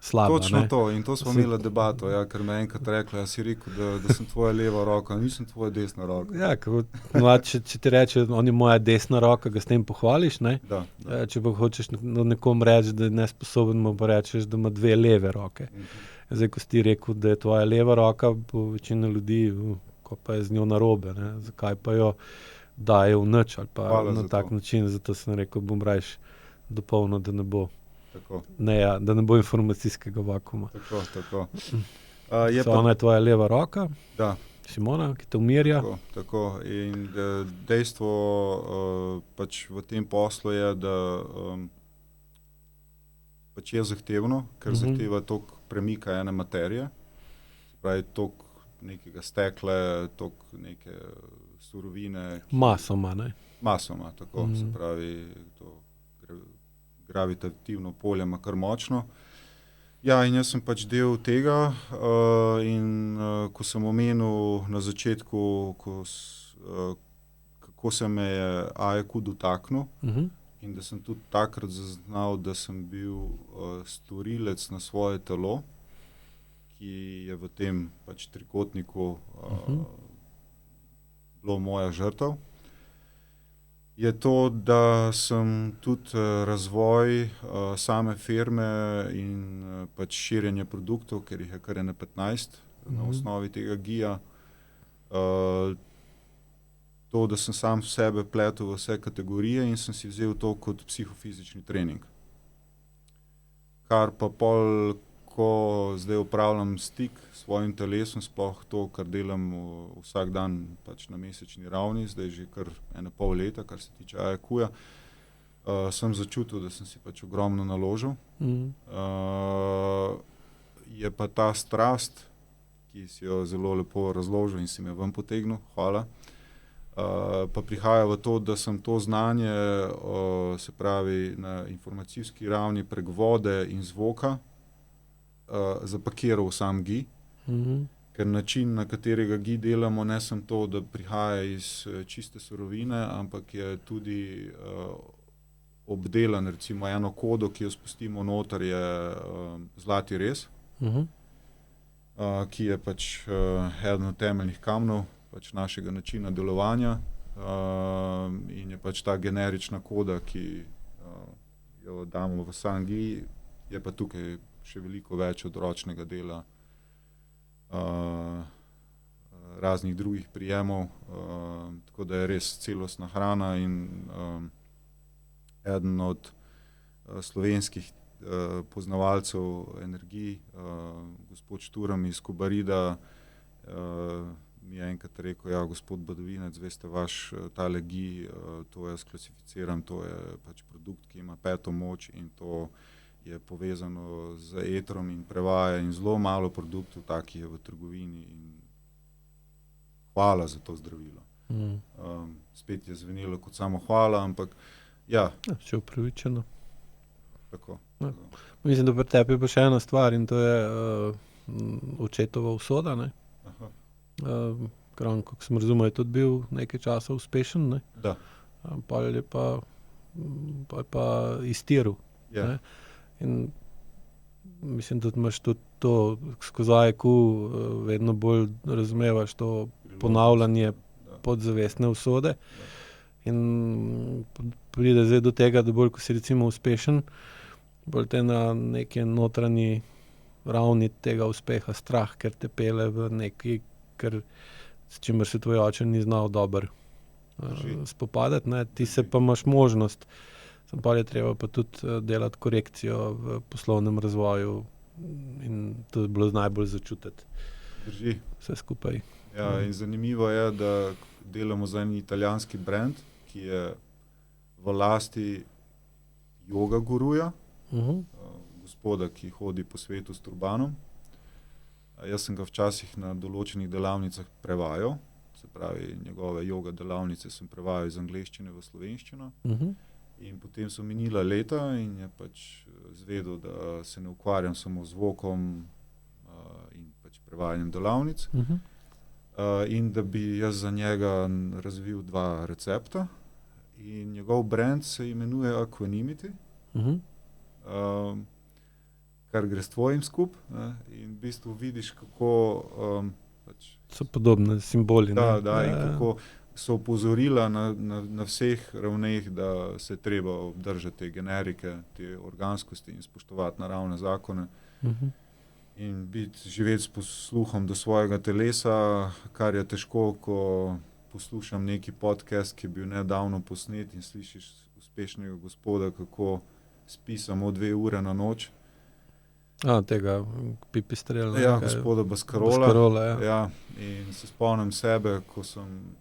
slaba. Točno to, in to smo imeli debato, ker me enkrat rekla, si rekel, da sem tvoja leva roka, nisem tvoja desna roka. Ja, če ti reče, on je moja desna roka, ga s tem pohvališ, Da. Če pa hočeš nekom reči, da je nesposoben, mu pa rečeš, da ima dve leve roke. Zdaj, ko si ti rekel, da je tvoja leva roka, bo večina ljudi, ko pa je z njo narobe, zakaj pa jo daje v nič ali pa na tak način, zato sem rekel, bom rajš dopolnil, da ne bo da ne bo informacijskega vakuma. Tako. Ona je tvoja leva roka, da. Simona, ki te umirja. Tako. In dejstvo pač v tem poslu je, da pač je zahtevno, ker zahteva toliko premika ene materije, pravi toliko nekega stekla, toliko neke surovine. Masoma, Masoma, tako, se pravi, to gravitativno polje ima kar močno. Ja, in jaz sem pač del tega in ko sem omenil na začetku, kako kako se me je AEQ dotaknil in da sem tudi takrat zaznal, da sem bil storilec na svoje telo, ki je v tem pač trikotniku bilo moja žrtev, je to, da sem tudi razvoj same firme in pač širjenje produktov, ker jih je kar 15 na osnovi tega GIA. To, da sem sam sebe pletel v vse kategorije in sem si vzel to kot psihofizični trening. Kar pa pol, ko zdaj upravljam stik s svojim telesom, sploh to, kar delam vsak dan pač na mesečni ravni, zdaj že kar 1,5 leta, kar se tiče AEQ-ja, sem začutil, da sem si pač ogromno naložil. Je pa ta strast, ki si jo zelo lepo razložil in si me ven potegnil, hvala, pa prihaja v to, da sem to znanje, se pravi na informacijski ravni prek vode in zvoka, zapakiral sam GI, ker način, na katerega GI delamo, ne sem to, da prihaja iz čiste surovine, ampak je tudi obdelan, recimo eno kodo, ki jo spustimo noter, je zlati rez, ki je pač eden od temeljnih kamnov pač našega načina delovanja in je pač ta generična koda, ki jo damo v sam GI, je pa tukaj še veliko več od ročnega dela, raznih drugih prijemov, tako da je res celostna hrana in eden od slovenskih poznavalcev energij, gospod Šturm iz Kobarida, mi je enkrat rekel, ja, gospod Badovinec, veste, vaš tale GI, to jaz klasificiram, to je pač produkt, ki ima 5. moč in to je povezano z etrom in prevaja in zelo malo produktov takih je v trgovini in hvala za to zdravilo. Spet je zvenelo kot samo hvala, ampak ja. Še upravičeno. Tako. Mislim, da pri tebi je pa še ena stvar in to je očetova usoda, ne? Kran, kako sem razumel, je tudi bil nekaj časa uspešen, ne? Da. Pa je pa iztiril. Ja. In mislim, da imaš tudi to skozi AEQ vedno bolj razumevaš to ponavljanje podzavestne usode. In pride zdaj do tega, da bolj, ko si recimo uspešen, bolj te na neki notranji ravni tega uspeha strah, ker te pele v neki, s čimer se tvoj oče ni znal dobro spopadati, ne? Ti se pa imaš možnost, sem pa je treba pa tudi delati korekcijo v poslovnem razvoju in to je bilo najbolj začutiti. Drži. Vse skupaj. Ja, in zanimivo je, da delamo za en italijanski brand, ki je v lasti joga guruja, gospoda, ki hodi po svetu s turbanom. Jaz sem ga včasih na določenih delavnicah prevajal, se pravi njegove joga delavnice sem prevajal iz angleščine v slovenščino. In potem so minila leta in je pač zvedel, da se ne ukvarjam samo z zvokom in pač prevajanjem delavnic. In da bi jaz za njega razvil 2 recepta. In njegov brand se imenuje Aquanimity, kar gre s tvojim skup, ne? In v bistvu vidiš, kako pač so podobne simboli. Da, in kako so opozorila na vseh ravneh, da se treba obdržati te generike, te organskosti in spoštovati naravne zakone. In živeti s posluhom do svojega telesa, kar je težko, ko poslušam neki podcast, ki je bil nedavno posnet in slišiš uspešnega gospoda, kako spi samo 2 ure na noč. Tega Pipistrela. Ja, gospoda Baskarola. Ja, in se spomnim sebe, ko sem,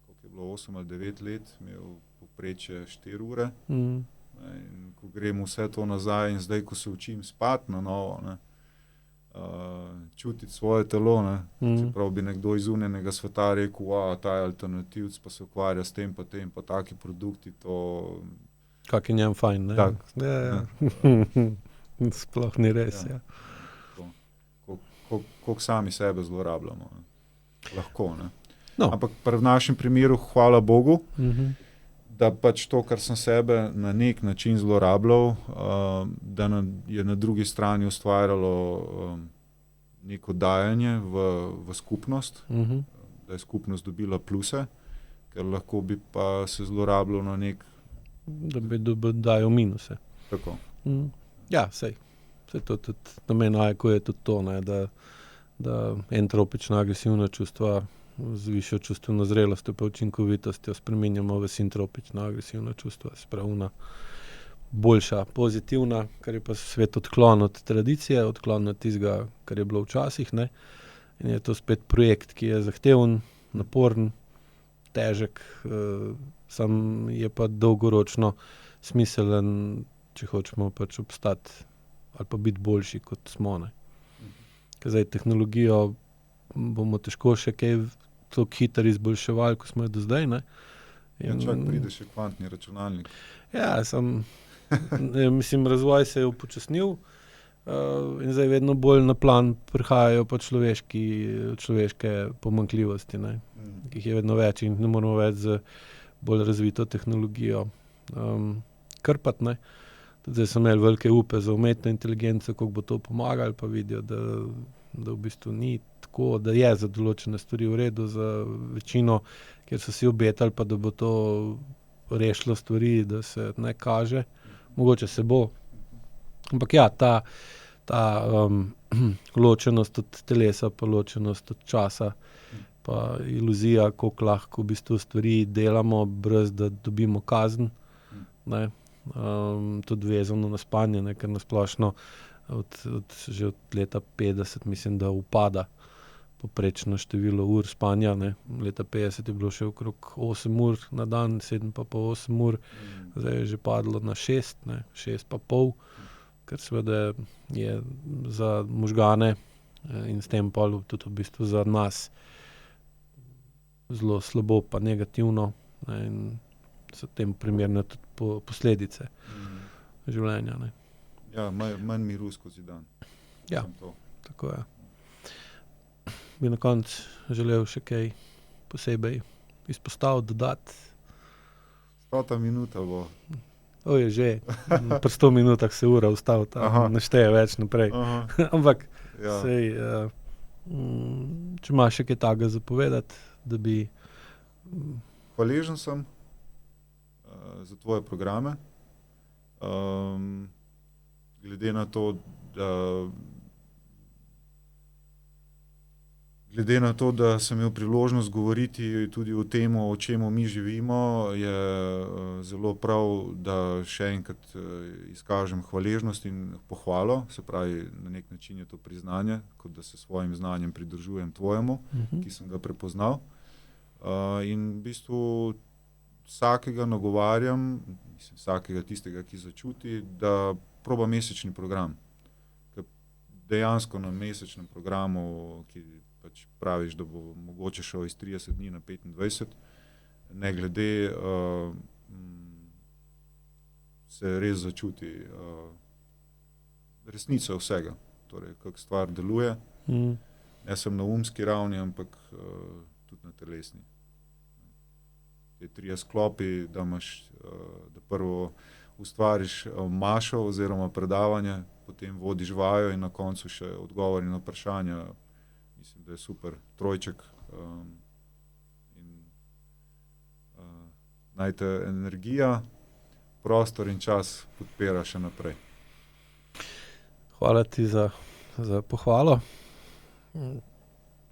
koliko je bilo, 8 ali 9 let, imel povprečje 4 ure. In ko grem vse to nazaj in zdaj, ko se učim spati na novo, ne, čutiti svoje telo, ne. Čeprav bi nekdo iz zunanjega sveta rekel, ta je alternativc, pa se ukvarja s tem, pa taki produkti, to... Kak je njem fajn, ne? Tak. Ja. Sploh ni res, ja. Koliko sami sebe zlorabljamo, ne. Lahko, ne. No. Ampak v našem primeru, hvala Bogu, da pač to, kar sem sebe na nek način zlorabljal, da je na drugi strani ustvarjalo neko dajanje v skupnost, da je skupnost dobila pluse, ker lahko bi pa se zlorabljal na nek... Da bi dajal minuse. Tako. Ja, sej to tudi namen AEK je tudi to, ne, da entropična agresivna čustva z višjo čustveno zrelostjo pa učinkovitostjo spreminjamo v sintropična agresivna čustva, spravuna boljša, pozitivna, kar je pa svet odklon od tradicije, odklon od tistega, kar je bilo včasih, ne. In je to spet projekt, ki je zahteven, naporen, težek, sam je pa dolgoročno smiselen, če hočemo pač obstati ali pa biti boljši, kot smo, ne. Ker zdaj tehnologijo bomo težko še kaj toliko hitro izboljševali, kot smo jo do zdaj, ne. Čak pride še kvantni računalnik. Ja, mislim, razvoj se je upočasnil, in zdaj vedno bolj na plan prihajajo pa človeške pomanjkljivosti, ne, ki jih je vedno več in ne moramo več z bolj razvito tehnologijo krpati, ne. Tudi zdaj so imeli velike upe za umetno inteligenco, kako bo to pomagalo, pa vidijo, da v bistvu ni tako, da je za določene stvari v redu, za večino, kjer so si obetali, pa da bo to rešilo stvari, da se ne kaže. Mogoče se bo. Ampak ja, ta ločenost od telesa, pa ločenost od časa, pa iluzija, koliko lahko v bistvu stvari delamo, brez da dobimo kazen, ne. Tudi vezano na spanje, ne, ker nasplošno že od leta 50 mislim, da upada poprečno število ur spanja, ne. Leta 50 je bilo še okrog 8 ur na dan, 7 pa 8 ur, zdaj je že padlo na 6, ne, 6 pa pol, ker seveda je za možgane in s tem pol tudi v bistvu za nas zelo slabo pa negativno, ne, in so tem primerne tudi posledice življenja, ne. Ja, manj miru skozi dan. Ja, tako je. Bi na koncu želel še kaj posebej izpostaviti, dodati? 100 minuta bo. Je že. Pri 100 minutah se ura ustavi, ne šteje več naprej. Ampak sej, če imaš še kaj takega za povedati, da bi... Hvaležen sem za tvoje programe. Glede na to, da sem imel priložnost govoriti tudi o tem, o čemu mi živimo, je zelo prav, da še enkrat izkažem hvaležnost in pohvalo, se pravi, na nek način je to priznanje, kot da se svojim znanjem pridružujem tvojemu, ki sem ga prepoznal. In v bistvu vsakega nagovarjam, vsakega tistega, ki začuti, da proba mesečni program. Ker dejansko na mesečnem programu, ki pač praviš, da bo mogoče šel iz 30 dni na 25, ne glede, se res začuti resnica vsega. Torej, kak stvar deluje. Ne sem na umski ravni, ampak tudi na telesni. Te 3 sklopi, da prvo ustvariš mašo oziroma predavanje, potem vodiš vajo in na koncu še odgovori na vprašanja. Mislim, da je super trojček. Naj te energija, prostor in čas podpira še naprej. Hvala ti za pohvalo.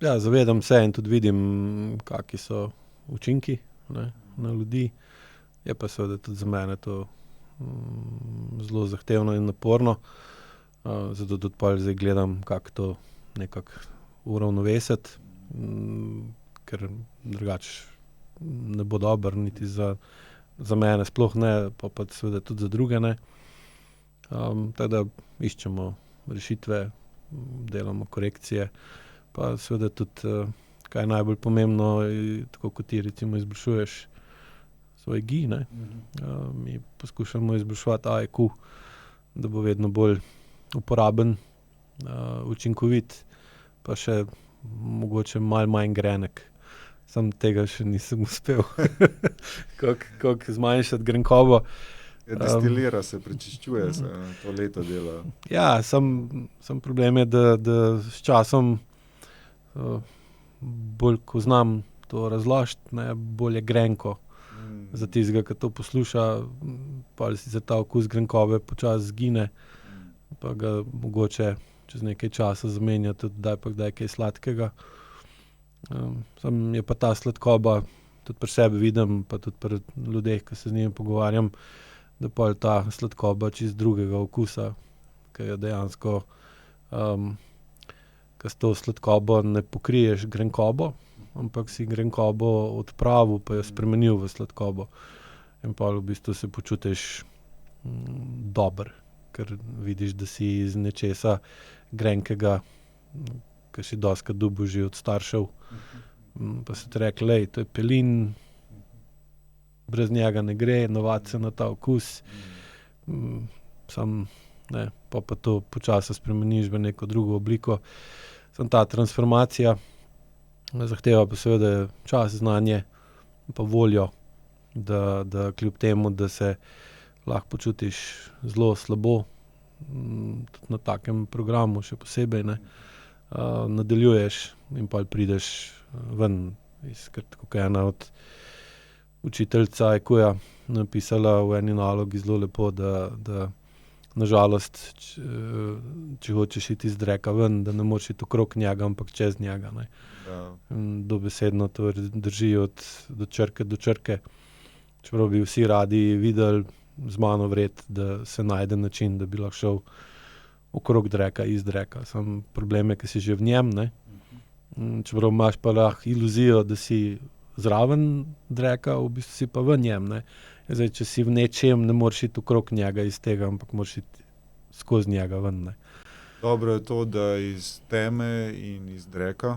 Ja, zavedam se in tudi vidim, kakšni so učinki, ne, na ljudi. Je pa seveda tudi za mene to zelo zahtevno in naporno. Zato tudi pol zdaj gledam, kako to nekako uravnovesiti, ker drugače ne bo dobro, niti za mene sploh ne, pa seveda tudi za druge ne. Tako da iščemo rešitve, delamo korekcije, pa seveda tudi, kaj je najbolj pomembno, tako kot ti recimo izboljšuješ svoj GI, ne. Mi poskušamo izboljševati AEQ, da bo vedno bolj uporaben, učinkovit, pa še mogoče malo manj grenek, Sam tega še nisem uspel. Kako zmanjšati grenkobo. Destilira se, prečiščuje se, to leto dela. Ja, sam problem je, da s časom bolj, ko znam to razložiti, bolj je grenko. Za tistega, ki to posluša, pa si za ta okus grenkobe počasi zgine, pa ga mogoče čez nekaj časa zamenja tudi kdaj kaj sladkega. Sam je pa ta sladkoba, tudi pri sebi vidim, pa tudi pri ljudeh, ki se z njimi pogovarjam, da pa je ta sladkoba čist drugega okusa, ki je dejansko, ki s to sladkobo ne pokriješ grenkobo, ampak si grenkobo odpravil, pa jo spremenil v sladkobo. In pa v bistvu se počutiš dober, ker vidiš, da si iz nečesa grenkega, ki si dostikrat dobil že od staršev, pa se ti rekli, lej, to je pelin, brez njega ne gre, navadi se na ta okus, pa to počasi spremeniš v neko drugo obliko. Samo ta transformacija zahteva pa seveda čas, znanje, pa voljo, da kljub temu, da se lahko počutiš zelo slabo, tudi na takem programu še posebej, nadaljuješ in pa prideš ven. Kot ena od učiteljica IQ-ja napisala v eni nalogi zelo lepo, da nažalost, če hočeš iti iz dreka ven, da ne moreš iti okrog njega, ampak čez njega. Dobesedno to drži do črke do črke. Čeprav bi vsi radi videli z mano vred, da se najde način, da bi lahko šel okrog dreka, iz dreka. Sam problem je, ki si že v njem, čeprav imaš pa lahko iluzijo, da si zraven dreka, v bistvu si pa v njem. Zdaj, če si v nečem, ne moreš iti okrog njega iz tega, ampak moraš iti skozi njega ven. Dobro je to, da iz teme in iz dreka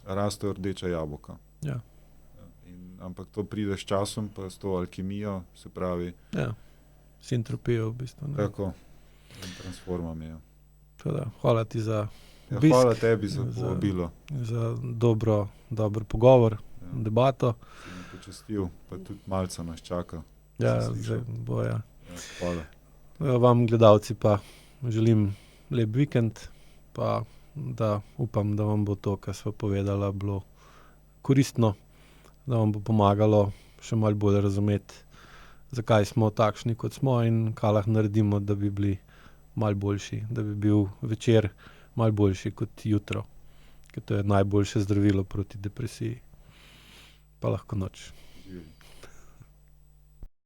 rastejo rdeča jabolka. Ja. Ampak to pride s časom, pa s to alkimijo, se pravi. Ja, s entropijo v bistvu. Tako, in transformami. Hvala ti za obisk. Hvala tebi za povabilo. Za dober pogovor, debato. Si mi počastil, pa tudi malce nas čaka. Ja, zdaj bo, ja. Hvala. Vam, gledalci, pa želim lep vikend, pa da upam, da vam bo to, kar sva povedala, bilo koristno, da vam bo pomagalo še malo bolj razumeti, zakaj smo takšni, kot smo in kaj lahko naredimo, da bi bili malo boljši, da bi bil večer malo boljši kot jutro, ker to je najboljše zdravilo proti depresiji. Pa lahko noč. Živeli.